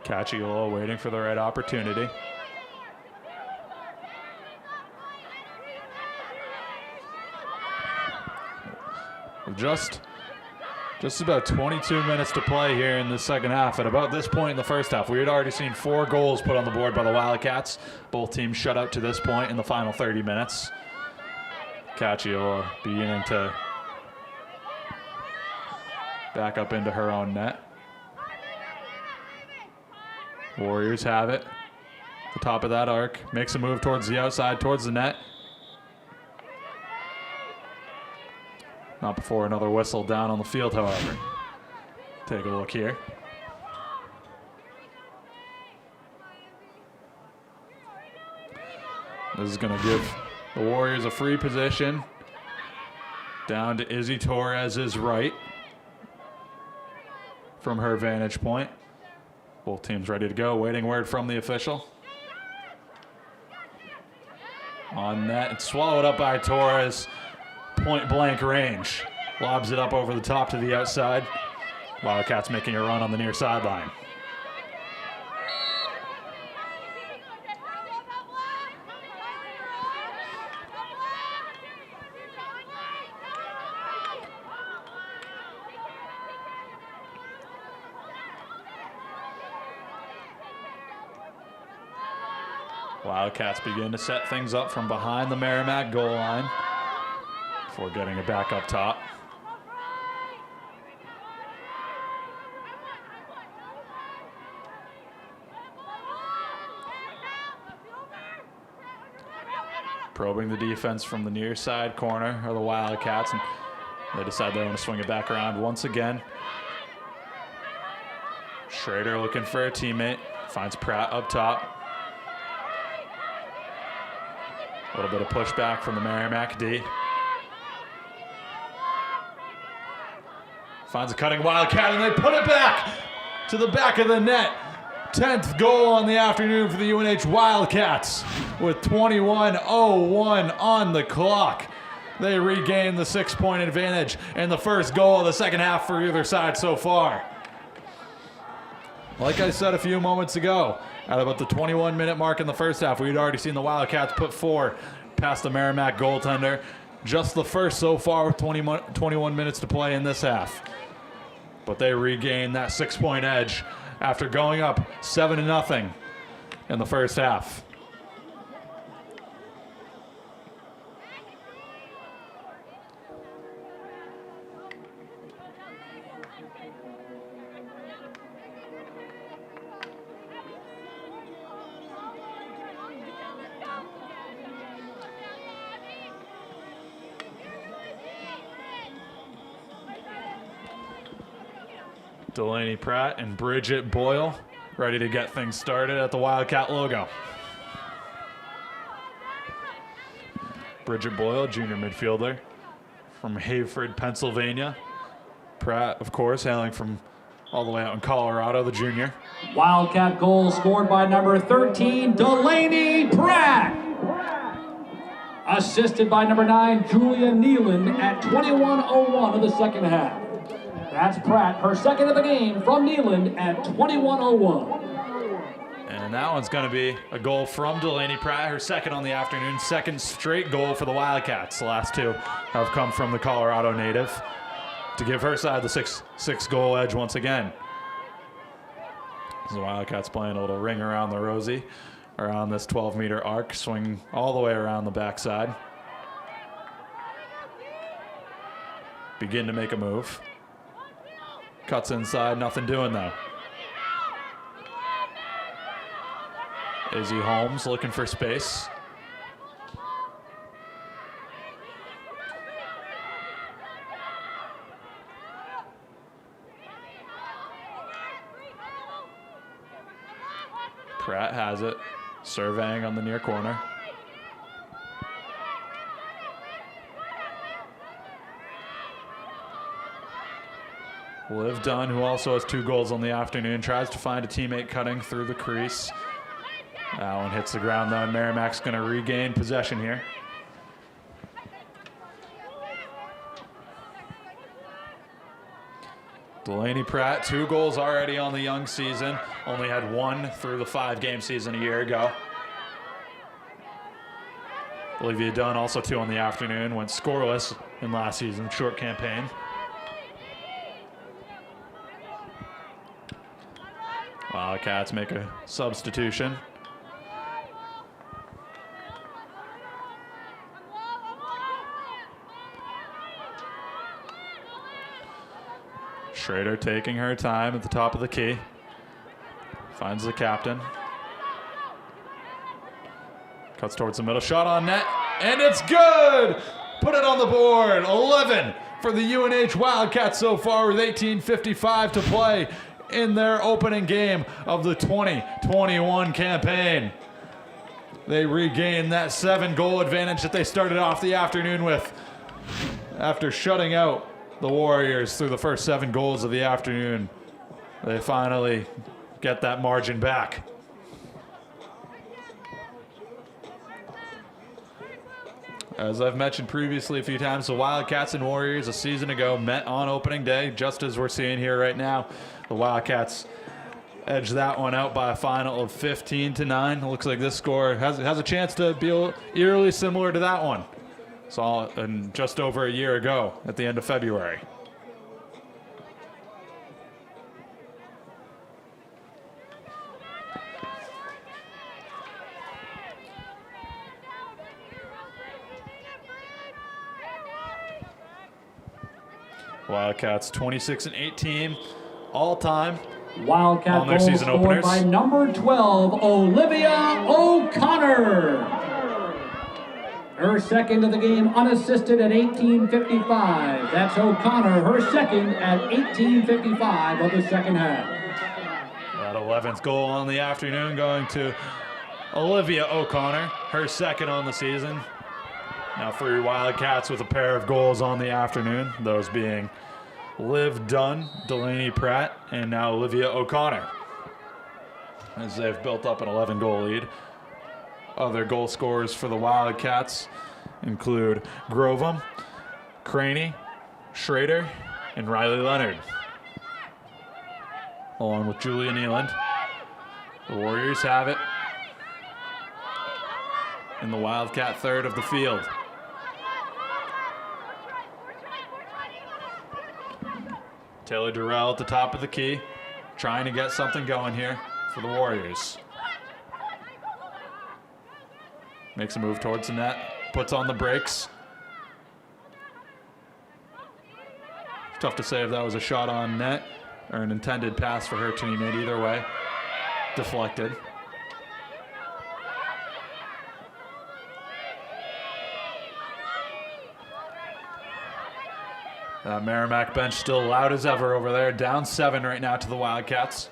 Cacchiola waiting for the right opportunity. Just about 22 minutes to play here in the second half. At about this point in the first half, we had already seen 4 goals put on the board by the Wildcats. Both teams shut out to this point in the final 30 minutes. Cacchiola beginning to back up into her own net. Warriors have it. The top of that arc. Makes a move towards the outside, towards the net. Not before another whistle down on the field, however. Take a look here. This is going to give the Warriors a free position. Down to Izzy Torres's right from her vantage point. Both teams ready to go. Waiting word from the official. On net, it's swallowed up by Torres. Point blank range. Lobs it up over the top to the outside. Wildcats making a run on the near sideline. Wildcats begin to set things up from behind the Merrimack goal line before getting it back up top. Probing the defense from the near side corner are the Wildcats, and they decide they want to swing it back around once again. Schrader looking for a teammate, finds Pratt up top. A little bit of pushback from the Merrimack D. Finds a cutting Wildcat, and they put it back to the back of the net. 10th goal on the afternoon for the UNH Wildcats with 21:01 on the clock. They regain the 6-point advantage and the first goal of the second half for either side so far. Like I said a few moments ago, at about the 21-minute mark in the first half, we'd already seen the Wildcats put 4 past the Merrimack goaltender. Just the first so far with 21 minutes to play in this half. But they regain that 6-point edge after going up 7-0 in the first half. Delaney Pratt and Bridget Boyle ready to get things started at the Wildcat logo. Bridget Boyle, junior midfielder from Hayford, Pennsylvania. Pratt, of course, hailing from all the way out in Colorado, the junior. Wildcat goal scored by number 13, Delaney Pratt. Assisted by number 9, Julia Neeland at 21:01 of the second half. That's Pratt, her second of the game from Neeland at 21:01. And that one's going to be a goal from Delaney Pratt, her second on the afternoon, second straight goal for the Wildcats. The last 2 have come from the Colorado native to give her side the 6-goal edge once again. The Wildcats playing a little ring around the rosy, around this 12-meter arc, swing all the way around the backside. Begin to make a move. Cuts inside, nothing doing though. Izzy Holmes looking for space. Pratt has it, surveying on the near corner. Liv Dunn, who also has 2 goals on the afternoon, tries to find a teammate cutting through the crease. That one hits the ground though, and Merrimack's going to regain possession here. Delaney Pratt, 2 goals already on the young season. Only had 1 through the 5-game season a year ago. Olivia Dunn, also 2 on the afternoon, went scoreless in last season's short campaign. Wildcats make a substitution. Schrader taking her time at the top of the key. Finds the captain. Cuts towards the middle, shot on net, and it's good! put it on the board. 11 for the UNH Wildcats so far with 18:55 to play in their opening game of the 2021 campaign. They regain that 7-goal advantage that they started off the afternoon with after shutting out the Warriors through the first 7 goals of the afternoon. They finally get that margin back. As I've mentioned previously a few times, the Wildcats and Warriors a season ago met on opening day, just as we're seeing here right now. The Wildcats edged that one out by a final of 15-9. It looks like this score has a chance to be eerily similar to that one. Saw it in just over a year ago at the end of February. Wildcats 26-18 all time Wildcat on their goal season scored openers. by number 12, Olivia O'Connor. Her second of the game unassisted at 18:55. That's O'Connor, her second at 18:55 of the second half. That 11th goal on the afternoon going to Olivia O'Connor, her second on the season. Now 3 Wildcats with a pair of goals on the afternoon, those being Liv Dunn, Delaney Pratt, and now Olivia O'Connor, as they've built up an 11-goal lead. Other goal scorers for the Wildcats include Grovum, Craney, Schrader, and Riley Leonard, along with Julia Nealand. The Warriors have it in the Wildcat third of the field. Taylor Durrell at the top of the key, trying to get something going here for the Warriors. Makes a move towards the net, puts on the brakes. Tough to say if that was a shot on net or an intended pass for her teammate. Either way, deflected. Merrimack bench still loud as ever over there. Down 7 right now to the Wildcats.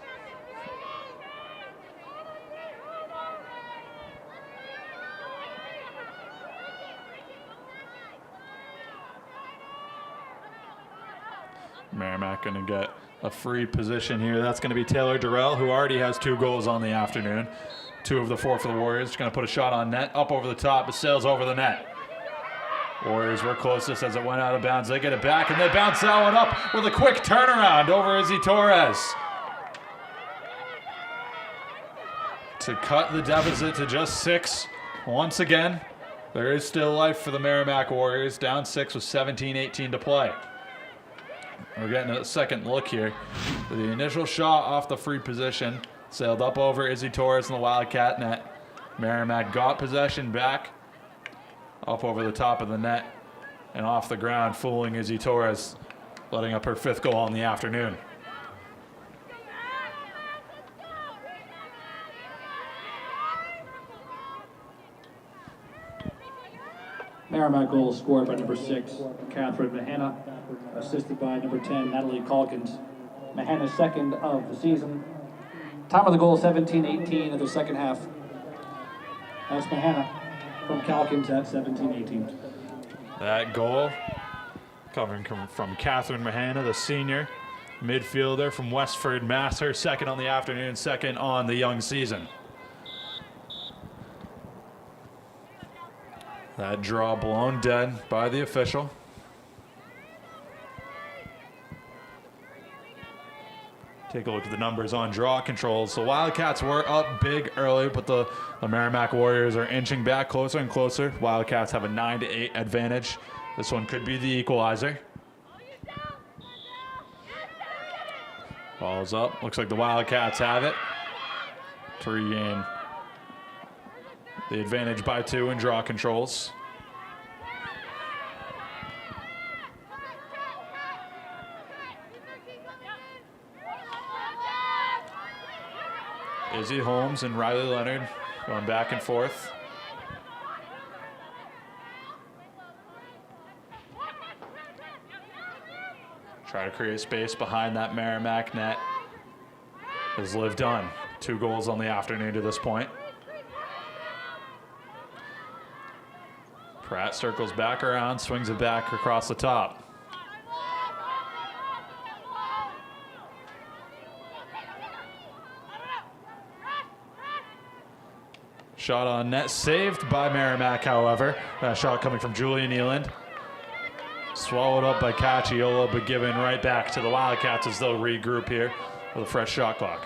Merrimack going to get a free position here. That's going to be Taylor Durrell, who already has 2 goals on the afternoon. 2 of the 4 for the Warriors. Going to put a shot on net, up over the top, but sails over the net. Warriors were closest as it went out of bounds. They get it back, and they bounce that one up with a quick turnaround over Izzy Torres to cut the deficit to just 6. Once again, there is still life for the Merrimack Warriors. Down 6 with 17-18 to play. We're getting a second look here. The initial shot off the free position sailed up over Izzy Torres in the Wildcat net. Merrimack got possession back, up over the top of the net and off the ground, fooling Izzy Torres, letting up her 5th goal on the afternoon. Merrimack goal scored by number 6, Catherine Mahana, assisted by number 10, Natalie Calkins. Mahana's second of the season. Time of the goal, 17-18 of the second half. That's Mahana from Calkins at 17-18. That goal coming from Catherine Mahana, the senior midfielder from Westford, Mass. Her second on the afternoon, second on the young season. That draw blown dead by the official. Take a look at the numbers on draw controls. The Wildcats were up big early, but the Merrimack Warriors are inching back closer and closer. Wildcats have a 9-8 advantage. This one could be the equalizer. Ball's up. Looks like the Wildcats have it to regain the advantage by 2 in draw controls. Izzy Holmes and Riley Leonard going back and forth. Try to create space behind that Merrimack net. Is Liv Dunn. 2 goals on the afternoon to this point. Pratt circles back around, swings it back across the top. Shot on net, saved by Merrimack, however. That shot coming from Julia Nealand. Swallowed up by Cacchiola, but given right back to the Wildcats as they'll regroup here with a fresh shot clock.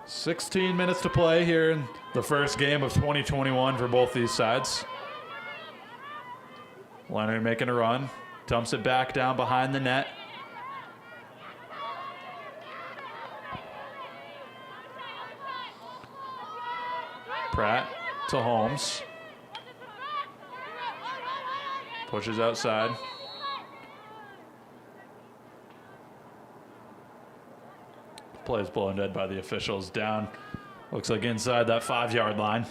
"16 minutes to play here in the first game of 2021 for both these sides. Leonard making a run. Dumps it back down behind the net. Pratt to Holmes. Pushes outside. Play is blown dead by the officials. Down. Looks like inside that 5-yard line.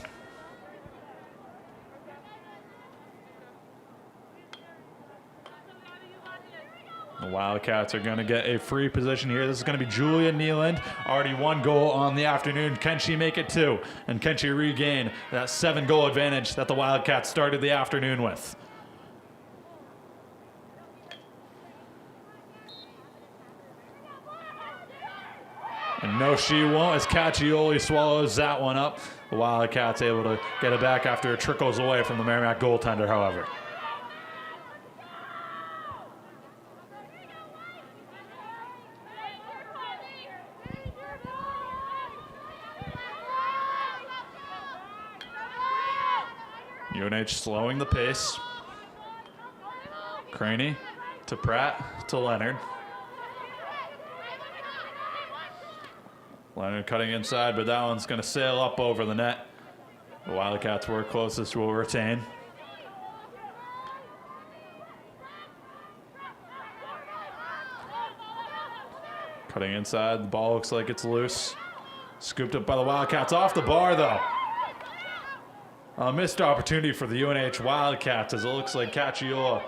The Wildcats are going to get a free position here. This is going to be Julia Nealand. Already 1 goal on the afternoon. Can she make it 2? And can she regain that 7-goal advantage that the Wildcats started the afternoon with? And no, she won't, as Cacchioli swallows that one up. The Wildcats able to get it back after it trickles away from the Merrimack goaltender, however. UNH slowing the pace. Craney to Pratt to Leonard. Leonard cutting inside, but that one's going to sail up over the net. The Wildcats were closest, will retain. Cutting inside, the ball looks like it's loose. Scooped up by the Wildcats, off the bar though. A missed opportunity for the UNH Wildcats, as it looks like Cacchiola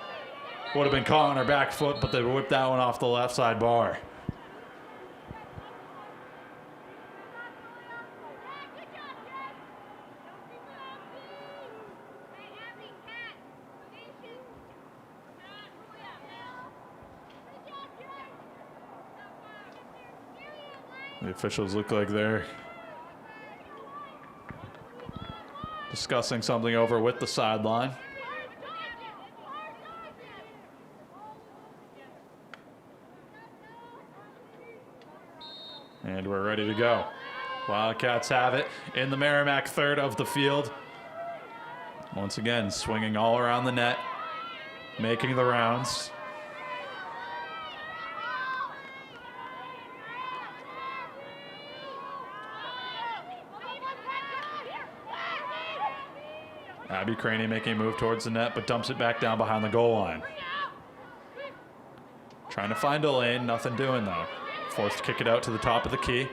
would have been caught on her back foot, but they whipped that one off the left side bar. The officials look like they're discussing something over with the sideline. And we're ready to go. Wildcats have it in the Merrimack third of the field. Once again, swinging all around the net, making the rounds. Abby Craney making a move towards the net, but dumps it back down behind the goal line. Trying to find a lane, nothing doing though. Forced to kick it out to the top of the key.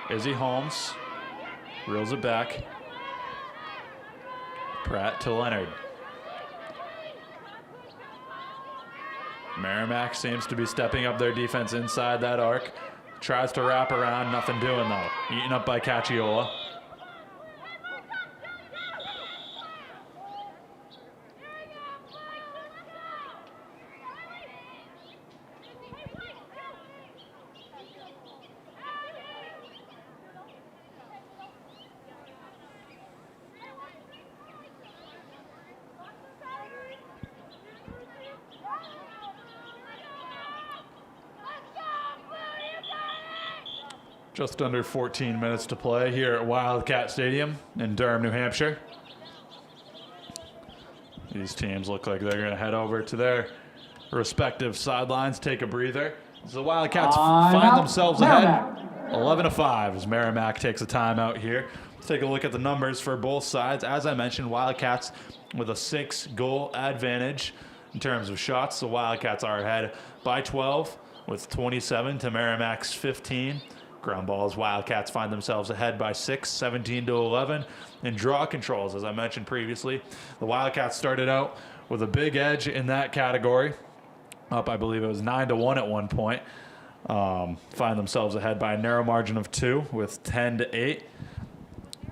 Izzy Holmes reels it back. Pratt to Leonard. Merrimack seems to be stepping up their defense inside that arc. Tries to wrap around, nothing doing though. Eaten up by Cacchiola. Just under 14 minutes to play here at Wildcat Stadium in Durham, New Hampshire. These teams look like they're going to head over to their respective sidelines, take a breather. So the Wildcats find themselves ahead 11-5 as Merrimack takes a timeout here. Let's take a look at the numbers for both sides. As I mentioned, Wildcats with a 6-goal advantage in terms of shots. The Wildcats are ahead by 12 with 27 to Merrimack's 15. Ground balls, Wildcats find themselves ahead by 6, 17-11. In draw controls, as I mentioned previously, the Wildcats started out with a big edge in that category. Up, I believe it was 9-1 at one point. Find themselves ahead by a narrow margin of 2 with 10-8.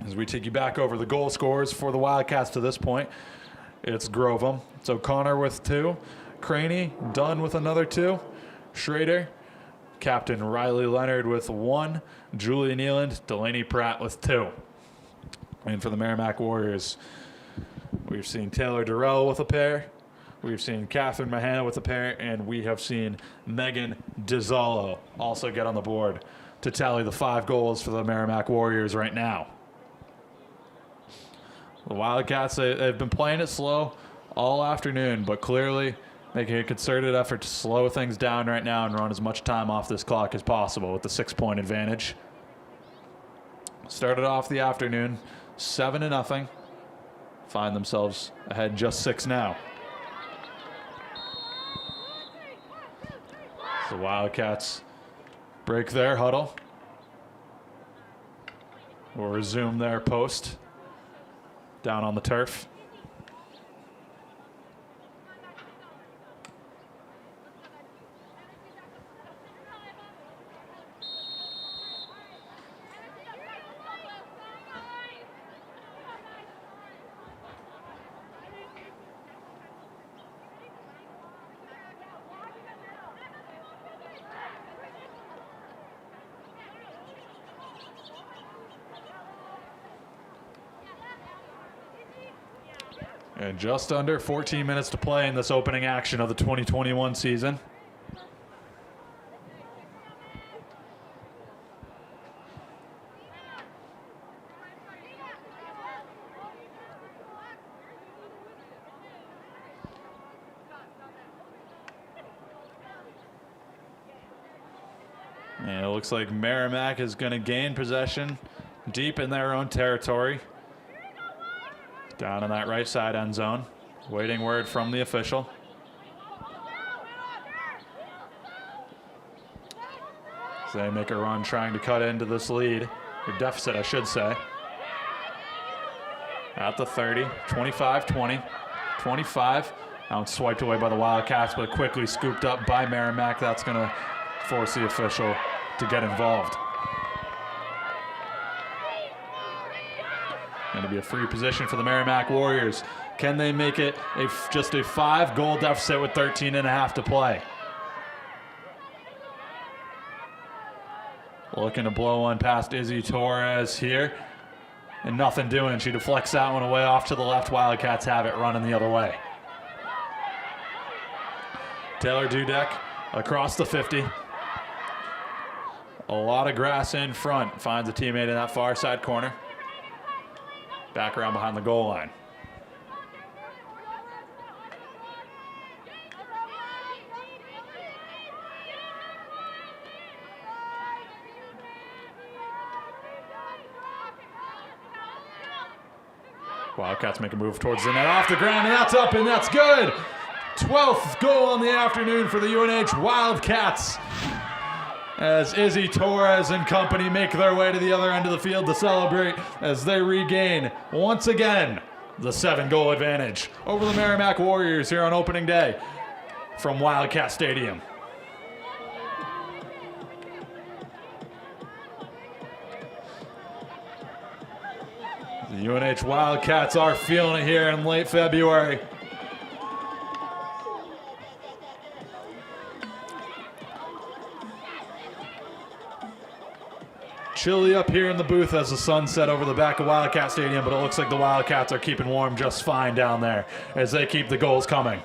As we take you back over the goal scorers for the Wildcats to this point, it's Grovem. It's O'Connor with 2. Craney, Dunn with another 2. Schrader, Captain Riley Leonard with 1. Julia Nealand, Delaney Pratt with 2. And for the Merrimack Warriors, we've seen Taylor Durrell with a pair. We've seen Catherine Mahana with a pair. And we have seen Megan DiZallo also get on the board to tally the 5 goals for the Merrimack Warriors right now. The Wildcats, they've been playing it slow all afternoon, but clearly making a concerted effort to slow things down right now and run as much time off this clock as possible with the 6-point advantage. Started off the afternoon 7-0. Find themselves ahead just 6 now. The Wildcats break their huddle. Will resume their post down on the turf. And just under 14 minutes to play in this opening action of the 2021 season. And it looks like Merrimack is going to gain possession deep in their own territory. Down in that right side end zone. Waiting word from the official. So they make a run trying to cut into this lead, or deficit, I should say. At the 30, 25-20, 25. Now it's swiped away by the Wildcats, but quickly scooped up by Merrimack. That's going to force the official to get involved. Going to be a free position for the Merrimack Warriors. Can they make it just a 5-goal deficit with 13.5 to play? Looking to blow one past Izzy Torres here. And nothing doing. She deflects that one away off to the left. Wildcats have it running the other way. Taylor Dudek across the 50. A lot of grass in front. Finds a teammate in that far side corner. Back around behind the goal line. Wildcats make a move towards the net, off the ground, and that's up, and that's good. 12th goal on the afternoon for the UNH Wildcats, as Izzy Torres and company make their way to the other end of the field to celebrate as they regain, once again, the 7-goal advantage over the Merrimack Warriors here on opening day from Wildcat Stadium. The UNH Wildcats are feeling it here in late February. Chilly up here in the booth as the sun set over the back of Wildcat Stadium, but it looks like the Wildcats are keeping warm just fine down there as they keep the goals coming.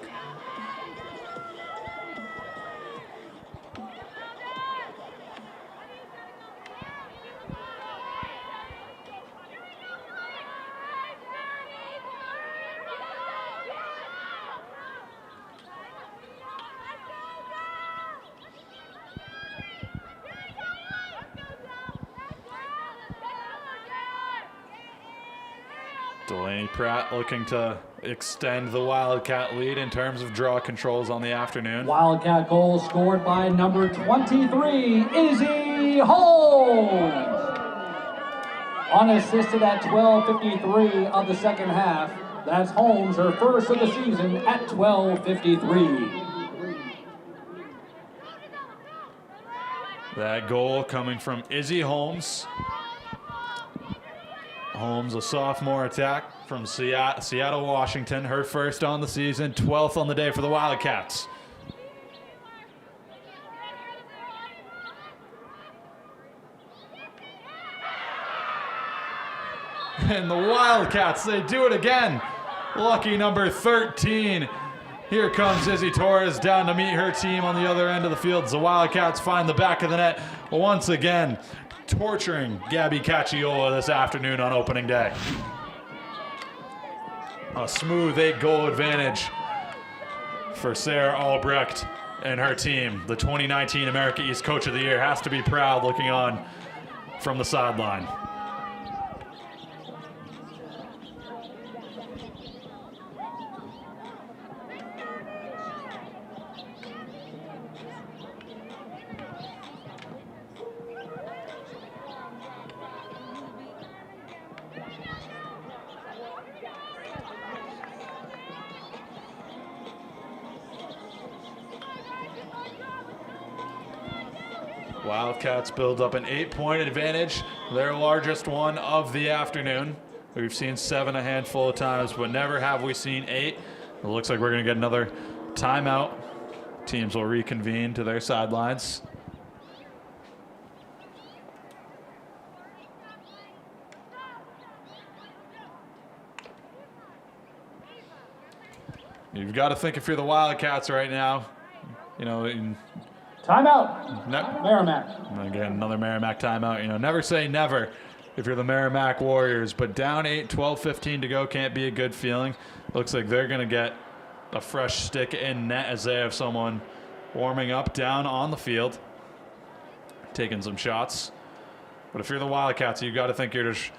Delaney Pratt looking to extend the Wildcat lead in terms of draw controls on the afternoon. Wildcat goal scored by number 23, Izzy Izzy Holmes. Unassisted at 12:53 of the second half. That's Holmes, her first of the season at 12:53. That goal coming from Izzy Holmes. Holmes, a sophomore attack from Seattle, Washington. Her first on the season, 12th on the day for the Wildcats. And the Wildcats, they do it again. Lucky number 13. Here comes Izzy Torres down to meet her team on the other end of the field. The Wildcats find the back of the net once again, torturing Gabby Cacciola this afternoon on opening day. A smooth 8-goal advantage for Sarah Albrecht and her team. The 2019 America East Coach of the Year has to be proud looking on from the sideline. Wildcats build up an 8-point advantage, their largest one of the afternoon. We've seen 7 a handful of times, but never have we seen 8. It looks like we're going to get another timeout. Teams will reconvene to their sidelines. You've got to think if you're the Wildcats right now, you know, Timeout. Merrimack. Again, another Merrimack timeout. You know, never say never if you're the Merrimack Warriors, but down 8, 12-15 to go can't be a good feeling. Looks like they're going to get a fresh stick in net as they have someone warming up down on the field, taking some shots. But if you're the Wildcats, you've got to think you're just,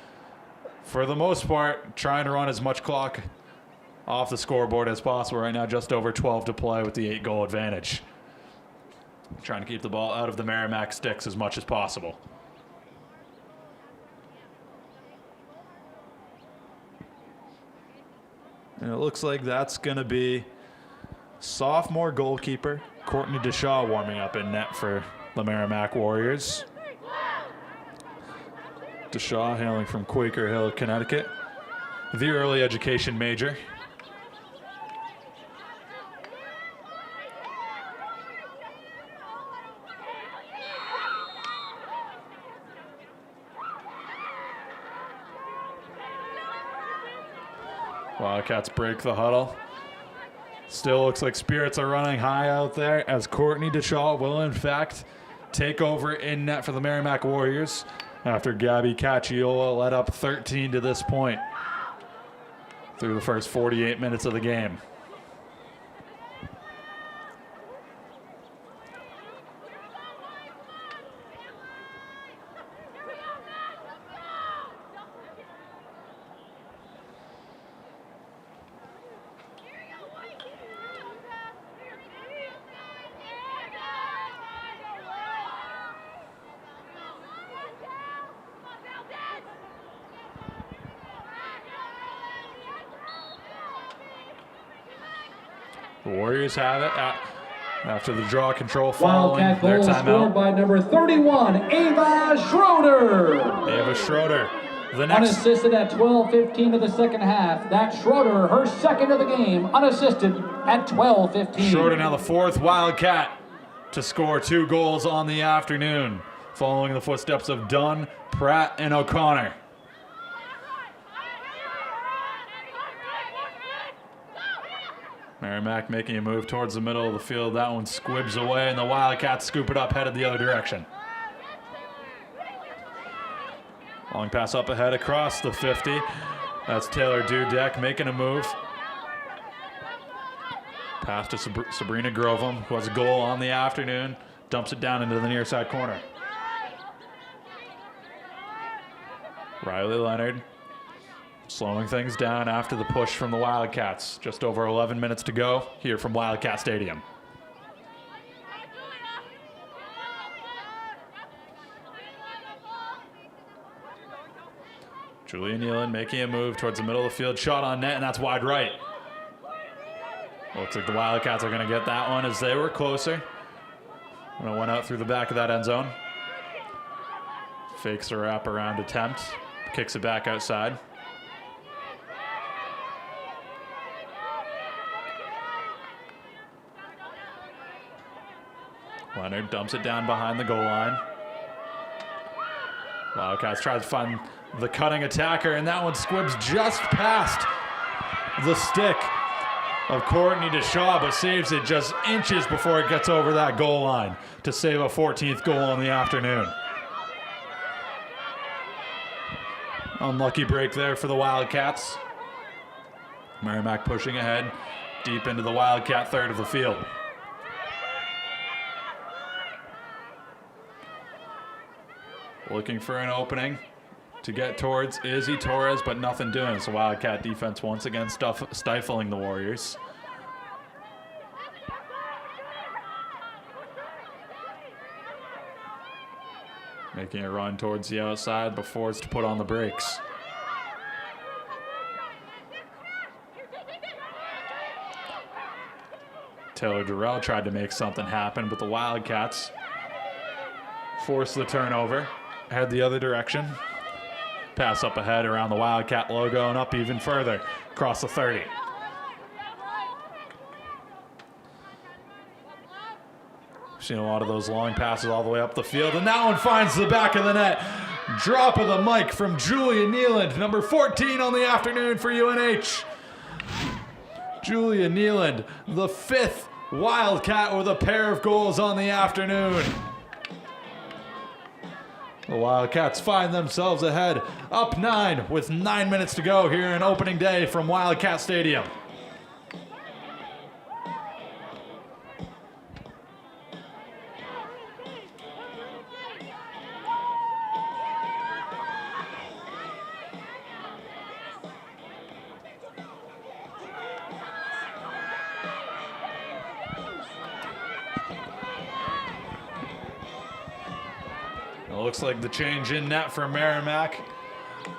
for the most part, trying to run as much clock off the scoreboard as possible right now. Just over 12 to play with the 8-goal advantage. Trying to keep the ball out of the Merrimack sticks as much as possible. And it looks like that's going to be sophomore goalkeeper Courtney Deshaw warming up in net for the Merrimack Warriors. Deshaw hailing from Quaker Hill, Connecticut, the early education major. Wildcats break the huddle. Still looks like spirits are running high out there as Courtney Deshaw will in fact take over in net for the Merrimack Warriors after Gabby Cacciola led up 13 to this point through the first 48 minutes of the game. The Warriors have it after the draw control following Wildcat their goal timeout. scored by number 31, Ava Schroeder. Ava Schroeder. The next Unassisted at 12:15 of the second half. That's Schroeder, her second of the game, unassisted at 12:15. Schroeder now the 4th Wildcat to score 2 goals on the afternoon, following the footsteps of Dunn, Pratt, and O'Connor. Merrimack making a move towards the middle of the field. That one squibs away, and the Wildcats scoop it up, headed the other direction. Long pass up ahead across the 50. That's Taylor Dudek making a move. Pass to Sabrina Grovum, who has a goal on the afternoon. Dumps it down into the near side corner. Riley Leonard slowing things down after the push from the Wildcats. Just over 11 minutes to go here from Wildcat Stadium. Julia Nealon making a move towards the middle of the field. Shot on net, and that's wide right. Looks like the Wildcats are going to get that one as they were closer. And it went out through the back of that end zone. Fakes a wraparound attempt. Kicks it back outside. Leonard dumps it down behind the goal line. Wildcats tries to find the cutting attacker, and that one squibs just past the stick of Courtney DeShaw, but saves it just inches before it gets over that goal line to save a 14th goal in the afternoon. Unlucky break there for the Wildcats. Merrimack pushing ahead deep into the Wildcat third of the field. Looking for an opening to get towards Izzy Torres, but nothing doing. So Wildcat defense once again stifling the Warriors. Making a run towards the outside, but forced to put on the brakes. Taylor Durrell tried to make something happen, but the Wildcats forced the turnover. Head the other direction. Pass up ahead around the Wildcat logo and up even further across the 30. Seen a lot of those long passes all the way up the field, and that one finds the back of the net. Drop of the mic from Julia Nealon, number 14 on the afternoon for UNH. Julia Nealon, the 5th Wildcat with a pair of goals on the afternoon. The Wildcats find themselves ahead, up 9 with 9 minutes to go here in opening day from Wildcat Stadium. Looks like the change in net for Merrimack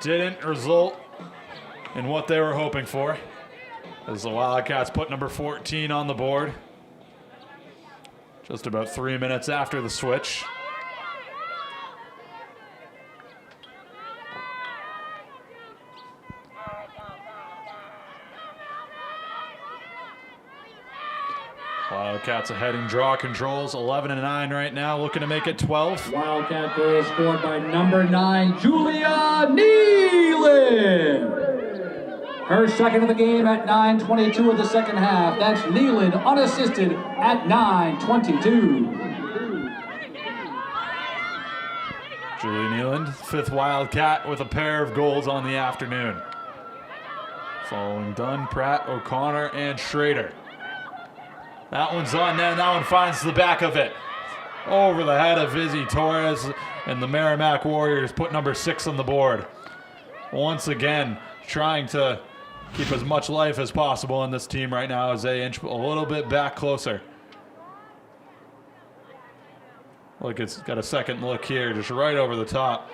didn't result in what they were hoping for, as the Wildcats put number 14 on the board just about 3 minutes after the switch. Wildcats ahead in draw controls, 11-9 right now, looking to make it 12. Wildcat goal scored by number 9, Julia Nealon. Her second of the game at 9:22 of the second half. That's Nealon unassisted at 9:22. Julia Nealon, 5th Wildcat with a pair of goals on the afternoon. Following Dunn, Pratt, O'Connor, and Schrader. That one's on net, and that one finds the back of it. Over the head of Izzy Torres, and the Merrimack Warriors put number 6 on the board. Once again, trying to keep as much life as possible in this team right now as they inch a little bit back closer. Look, it's got a second look here, just right over the top.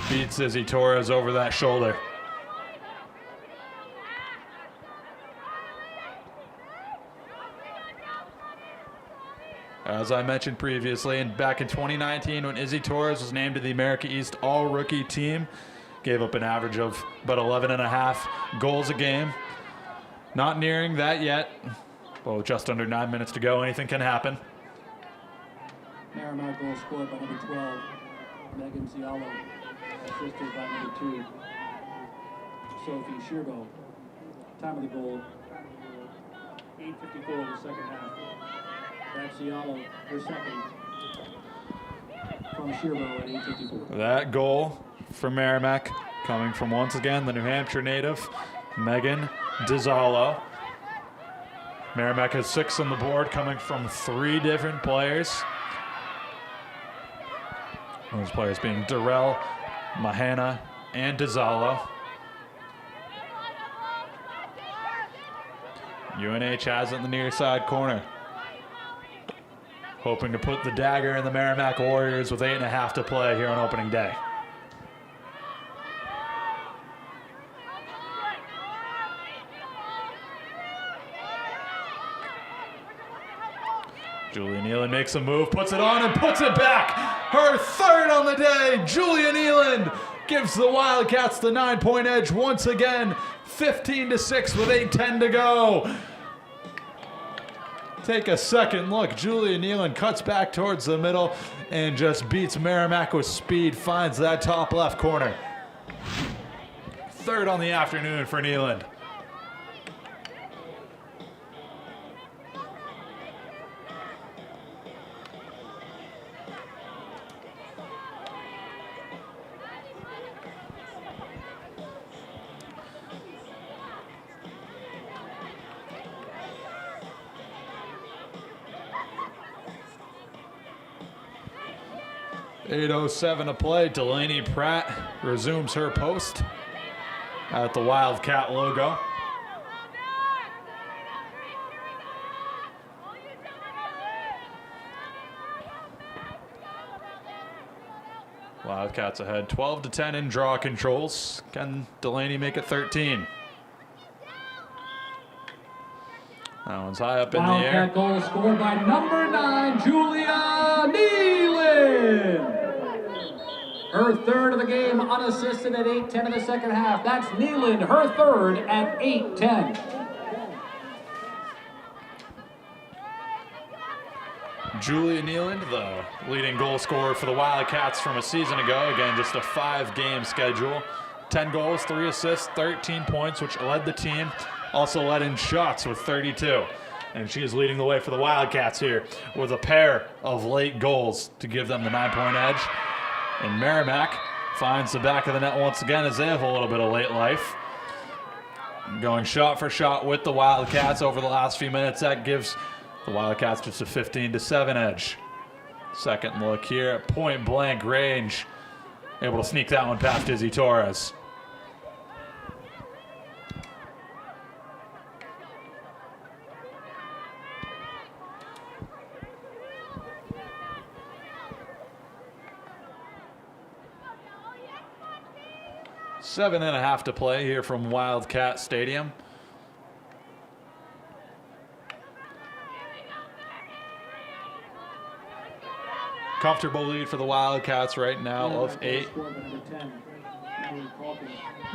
Beats Izzy Torres over that shoulder. As I mentioned previously, and back in 2019 when Izzy Torres was named to the America East All-Rookie team, gave up an average of about 11.5 goals a game. Not nearing that yet. Well, with just under 9 minutes to go, anything can happen. Merrimack goal scored by number 12, Megan Cialo, assisted by number 2, Sophie Shirbo. Time of the goal, 8:54 of the second half. That's Cialo, her second, from Shirbo at 8:54. That goal for Merrimack coming from, once again, the New Hampshire native, Megan DiZallo. Merrimack has 6 on the board, coming from 3 different players. Those players being Durrell, Mahana, and DiZallo. UNH has it in the near side corner, hoping to put the dagger in the Merrimack Warriors with 8.5 to play here on opening day. Julia Nealand makes a move, puts it on, and puts it back. Her third on the day. Julia Nealand gives the Wildcats the 9-point edge once again. 15-6 with 8:10 to go. Take a second look. Julia Nealand cuts back towards the middle and just beats Merrimack with speed, finds that top left corner. Third on the afternoon for Nealand. .807 to play. Delaney Pratt resumes her post at the Wildcat logo. Wildcats ahead 12-10 in draw controls. Can Delaney make it 13? That one's high up in the air. Wildcat goal scored by number 9, Julia Nealand. Her third of the game, unassisted at 8:10 in the second half. That's Nealand, her third at 8:10. Julia Nealand, the leading goal scorer for the Wildcats from a season ago. Again, just a 5-game schedule. 10 goals, 3 assists, 13 points, which led the team. Also led in shots with 32. And she is leading the way for the Wildcats here with a pair of late goals to give them the 9-point edge. And Merrimack finds the back of the net once again as they have a little bit of late life. Going shot for shot with the Wildcats over the last few minutes. That gives the Wildcats just a 15-7 edge. Second look here at point blank range. Able to sneak that one past Izzy Torres. Seven and a half to play here from Wildcat Stadium. Comfortable lead for the Wildcats right now of 8.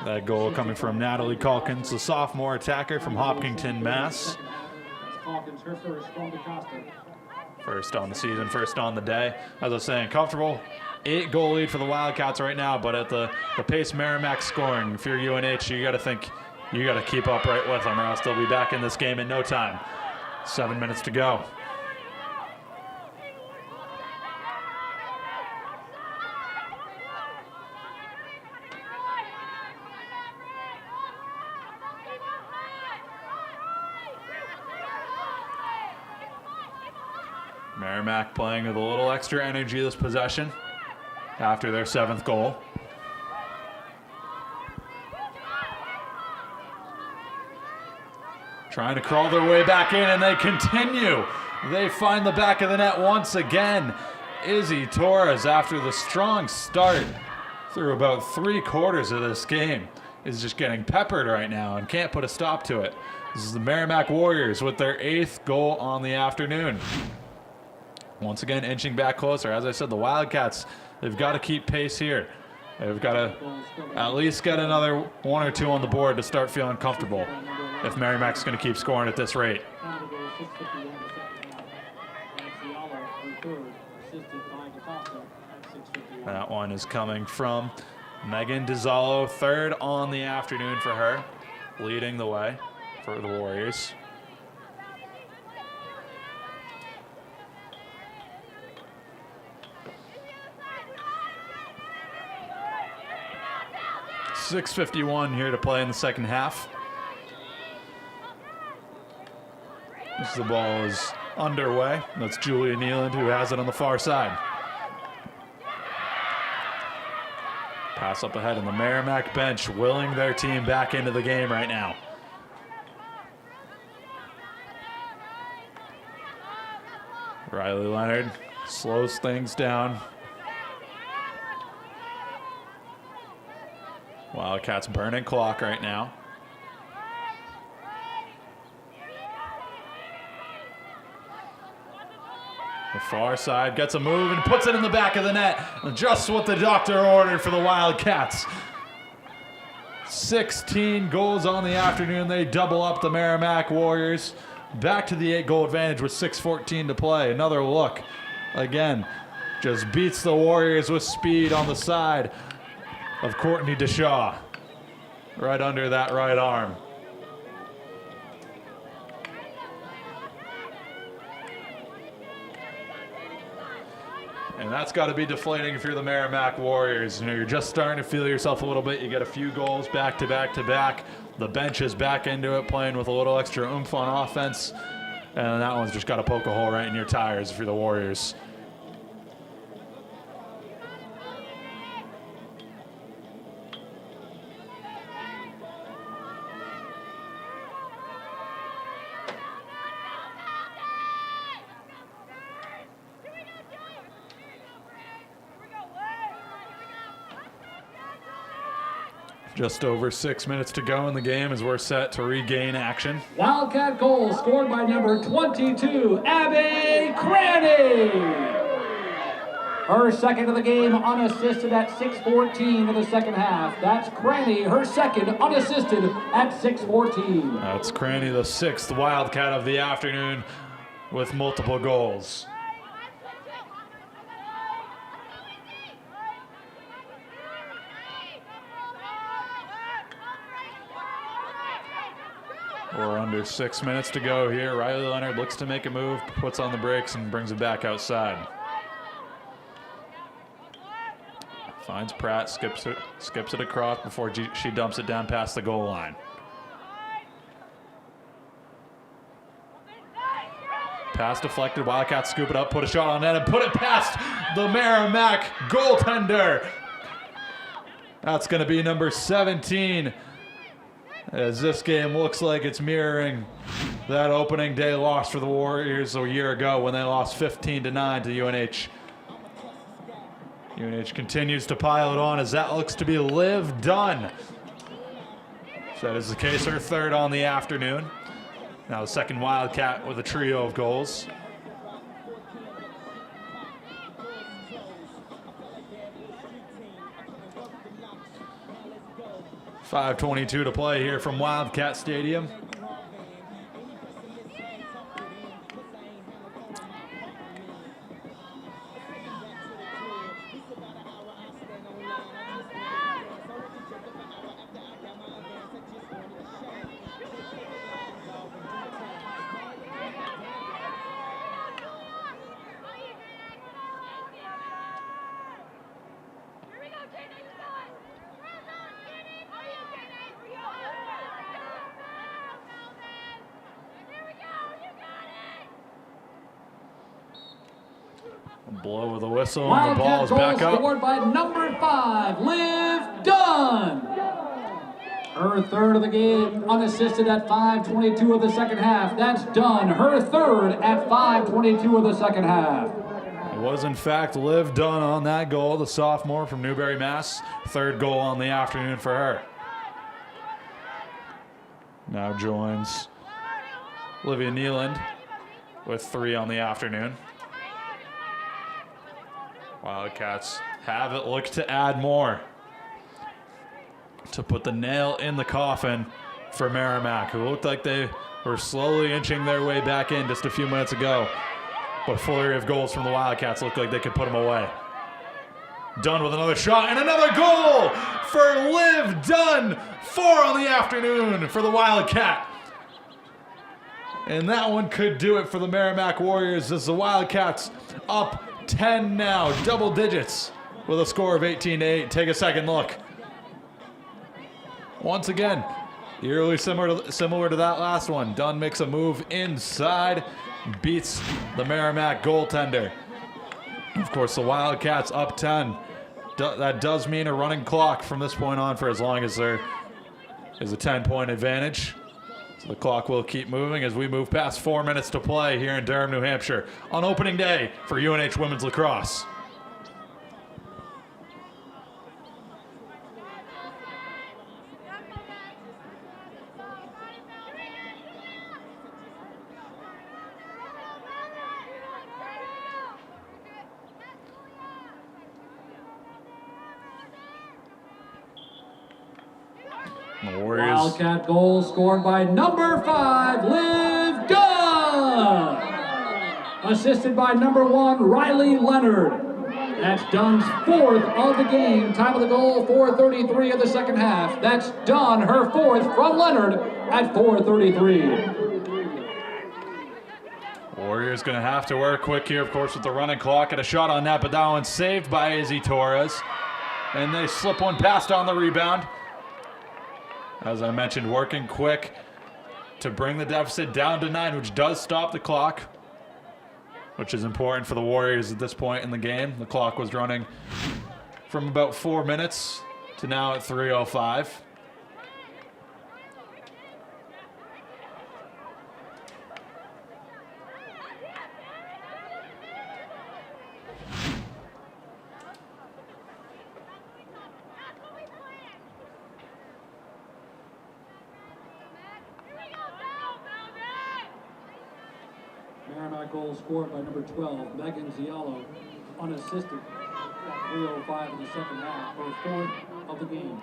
That goal coming from Natalie Calkins, the sophomore attacker from Hopkinton, Mass. First on the season, first on the day. As I was saying, comfortable 8-goal lead for the Wildcats right now, but at the pace Merrimack's scoring, if you're UNH, you got to think you got to keep up right with them, or else they'll be back in this game in no time. 7 minutes to go. Merrimack playing with a little extra energy this possession after their 7th goal. Trying to crawl their way back in, and they continue. They find the back of the net once again. Izzy Torres, after the strong start through about 3/4 of this game, is just getting peppered right now and can't put a stop to it. This is the Merrimack Warriors with their 8th goal on the afternoon. Once again, inching back closer. As I said, the Wildcats, they've got to keep pace here. They've got to at least get another 1 or 2 on the board to start feeling comfortable if Merrimack's going to keep scoring at this rate. That one is coming from Megan DiZallo, 3rd on the afternoon for her, leading the way for the Warriors. .651 here to play in the second half. As the ball is underway. That's Julia Nealand who has it on the far side. Pass up ahead, and the Merrimack bench willing their team back into the game right now. Riley Leonard slows things down. Wildcats burning clock right now. The far side gets a move and puts it in the back of the net. Just what the doctor ordered for the Wildcats. 16 goals on the afternoon. They double up the Merrimack Warriors. Back to the 8-goal advantage with 6:14 to play. Another look. Again, just beats the Warriors with speed on the side of Courtney Deshaw. Right under that right arm. And that's got to be deflating if you're the Merrimack Warriors. You know, you're just starting to feel yourself a little bit. You get a few goals back to back to back. The bench is back into it, playing with a little extra oomph on offense. And that one's just got to poke a hole right in your tires if you're the Warriors. Just over 6 minutes to go in the game as we're set to regain action. Wildcat goal scored by number 22, Abby Cranny. Her second of the game unassisted at 6:14 of the second half. That's Cranny, her second unassisted at 6:14. That's Cranny, the 6th Wildcat of the afternoon with multiple goals. We're under 6 minutes to go here. Riley Leonard looks to make a move, puts on the brakes, and brings it back outside. Finds Pratt, skips it across before she dumps it down past the goal line. Pass deflected, Wildcats scoop it up, put a shot on net, and put it past the Merrimack goaltender. That's going to be number 17. As this game looks like it's mirroring that opening day loss for the Warriors a year ago when they lost 15-9 to UNH. UNH continues to pile it on as that looks to be Liv Dunn. So that is the case, her third on the afternoon. Now the second Wildcat with a trio of goals. .5:22 to play here from Wildcat Stadium. Blow of the whistle and the ball is back up. Scored by number 5, Liv Dunn. Her third of the game, unassisted at 5:22 of the second half. That's Dunn, her third at 5:22 of the second half. It was in fact Liv Dunn on that goal, the sophomore from Newbury, Mass. Third goal on the afternoon for her. Now joins Olivia Nealand with 3 on the afternoon. Wildcats have it, look to add more to put the nail in the coffin for Merrimack, who looked like they were slowly inching their way back in just a few minutes ago. But a flurry of goals from the Wildcats looked like they could put them away. Dunn with another shot and another goal for Liv Dunn. 4 on the afternoon for the Wildcat. And that one could do it for the Merrimack Warriors as the Wildcats up 10 now, double digits with a score of 18-8. Take a second look. Once again, eerily similar to that last one. Dunn makes a move inside, beats the Merrimack goaltender. Of course, the Wildcats up 10. That does mean a running clock from this point on for as long as there is a 10-point advantage. So the clock will keep moving as we move past 4 minutes to play here in Durham, New Hampshire on opening day for UNH women's lacrosse. The Warriors. Wildcat goal scored by number 5, Liv Dunn. Assisted by number 1, Riley Leonard. That's Dunn's 4th of the game. Time of the goal, 4:33 of the second half. That's Dunn, her 4th from Leonard at 4:33. Warriors going to have to work quick here, of course, with the running clock and a shot on net, but that one's saved by Izzy Torres. And they slip one past on the rebound. As I mentioned, working quick to bring the deficit down to 9, which does stop the clock, which is important for the Warriors at this point in the game. The clock was running from about 4 minutes to now at 3:05. Merrimack goal scored by number 12, Megan Zialo, unassisted at 3:05 in the second half, her 4th of the game.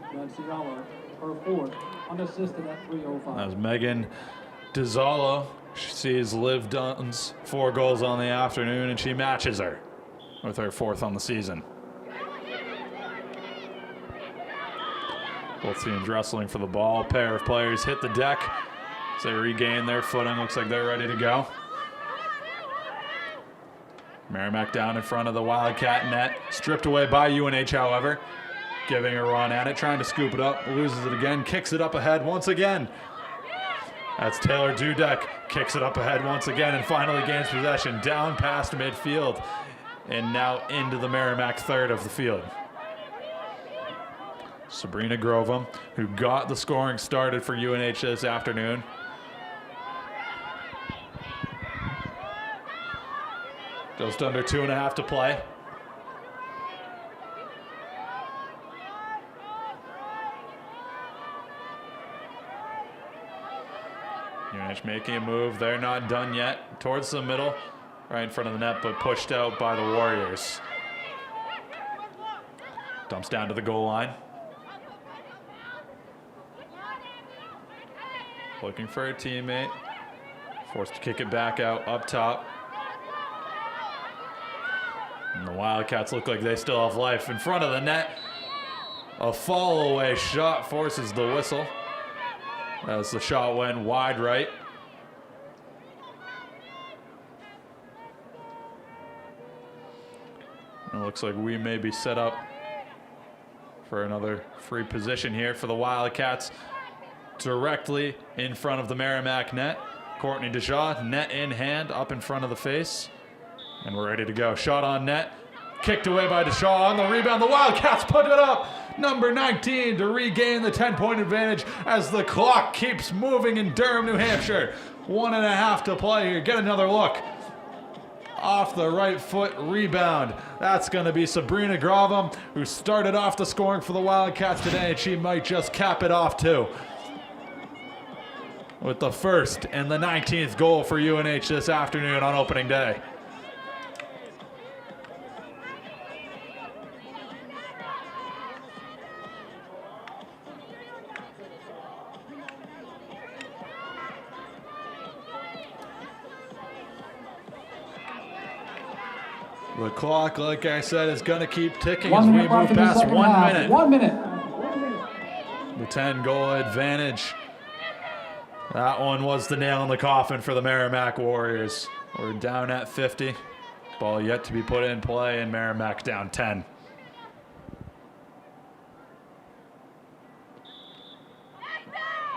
Megan Zialo, her 4th, unassisted at 3:05. That was Megan Dizzalo. She sees Liv Dunn's 4 goals on the afternoon, and she matches her with her 4th on the season. Both teams wrestling for the ball. A pair of players hit the deck as they regain their footing. Looks like they're ready to go. Merrimack down in front of the Wildcat net. Stripped away by UNH, however. Giving a run at it, trying to scoop it up. Loses it again, kicks it up ahead once again. That's Taylor Dudek. Kicks it up ahead once again and finally gains possession. Down past midfield and now into the Merrimack 3rd of the field. Sabrina Grovum, who got the scoring started for UNH this afternoon. Just under 2.5 to play. UNH making a move. They're not done yet. Towards the middle, right in front of the net, but pushed out by the Warriors. Dumps down to the goal line. Looking for a teammate. Forced to kick it back out up top. And the Wildcats look like they still have life. In front of the net, a fall away shot forces the whistle as the shot went wide right. It looks like we may be set up for another free position here for the Wildcats. Directly in front of the Merrimack net. Courtney DeShaw, net in hand, up in front of the face. And we're ready to go. Shot on net. Kicked away by DeShaw on the rebound. The Wildcats put it up. Number 19 to regain the 10-point advantage as the clock keeps moving in Durham, New Hampshire. 1.5 to play here. Get another look. Off the right foot rebound. That's going to be Sabrina Grovum, who started off the scoring for the Wildcats today, and she might just cap it off too, with the 1st and the 19th goal for UNH this afternoon on opening day. The clock, like I said, is going to keep ticking as we move past 1 minute. 1 minute. The 10-goal advantage. That one was the nail in the coffin for the Merrimack Warriors. We're down at 50. Ball yet to be put in play, and Merrimack down 10.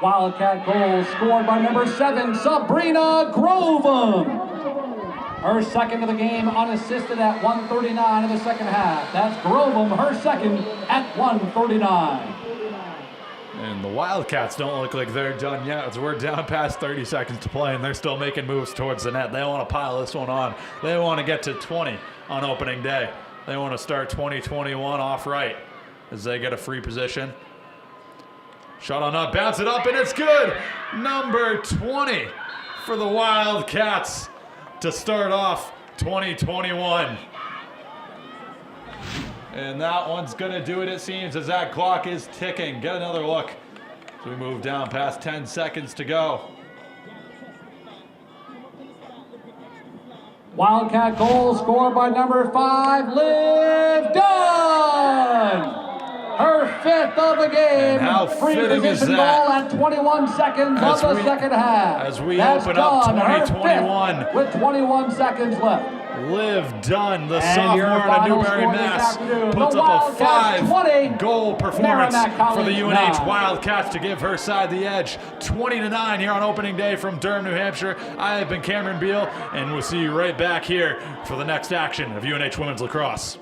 Wildcat goal scored by number 7, Sabrina Grovum. Her 2nd of the game, unassisted at 1:39 of the second half. That's Grovum, her 2nd at 1:39. And the Wildcats don't look like they're done yet, as we're down past 30 seconds to play, and they're still making moves towards the net. They want to pile this one on. They want to get to 20 on opening day. They want to start 2021 off right as they get a free position. Shot on up, bounce it up, and it's good. Number 20 for the Wildcats to start off 2021. And that one's going to do it, it seems, as that clock is ticking. Get another look We move down past 10 seconds to go. Wildcat goal scored by number 5, Liv Dunn! Her 5th of the game. And how Free fitting is position that? goal at 21 seconds As of the we- second half. as we That's open up Dunn, her 2021. 5th with 21 seconds left. Liv Dunn, the And sophomore your out of final Newbury, score this Mass, afternoon, puts the up a Wildcats 20, 5-goal performance Merrimack for the College UNH 9. Wildcats to give her side the edge, 20-9 here on opening day from Durham, New Hampshire. I have been Cameron Beal, and we'll see you right back here for the next action of UNH Women's Lacrosse.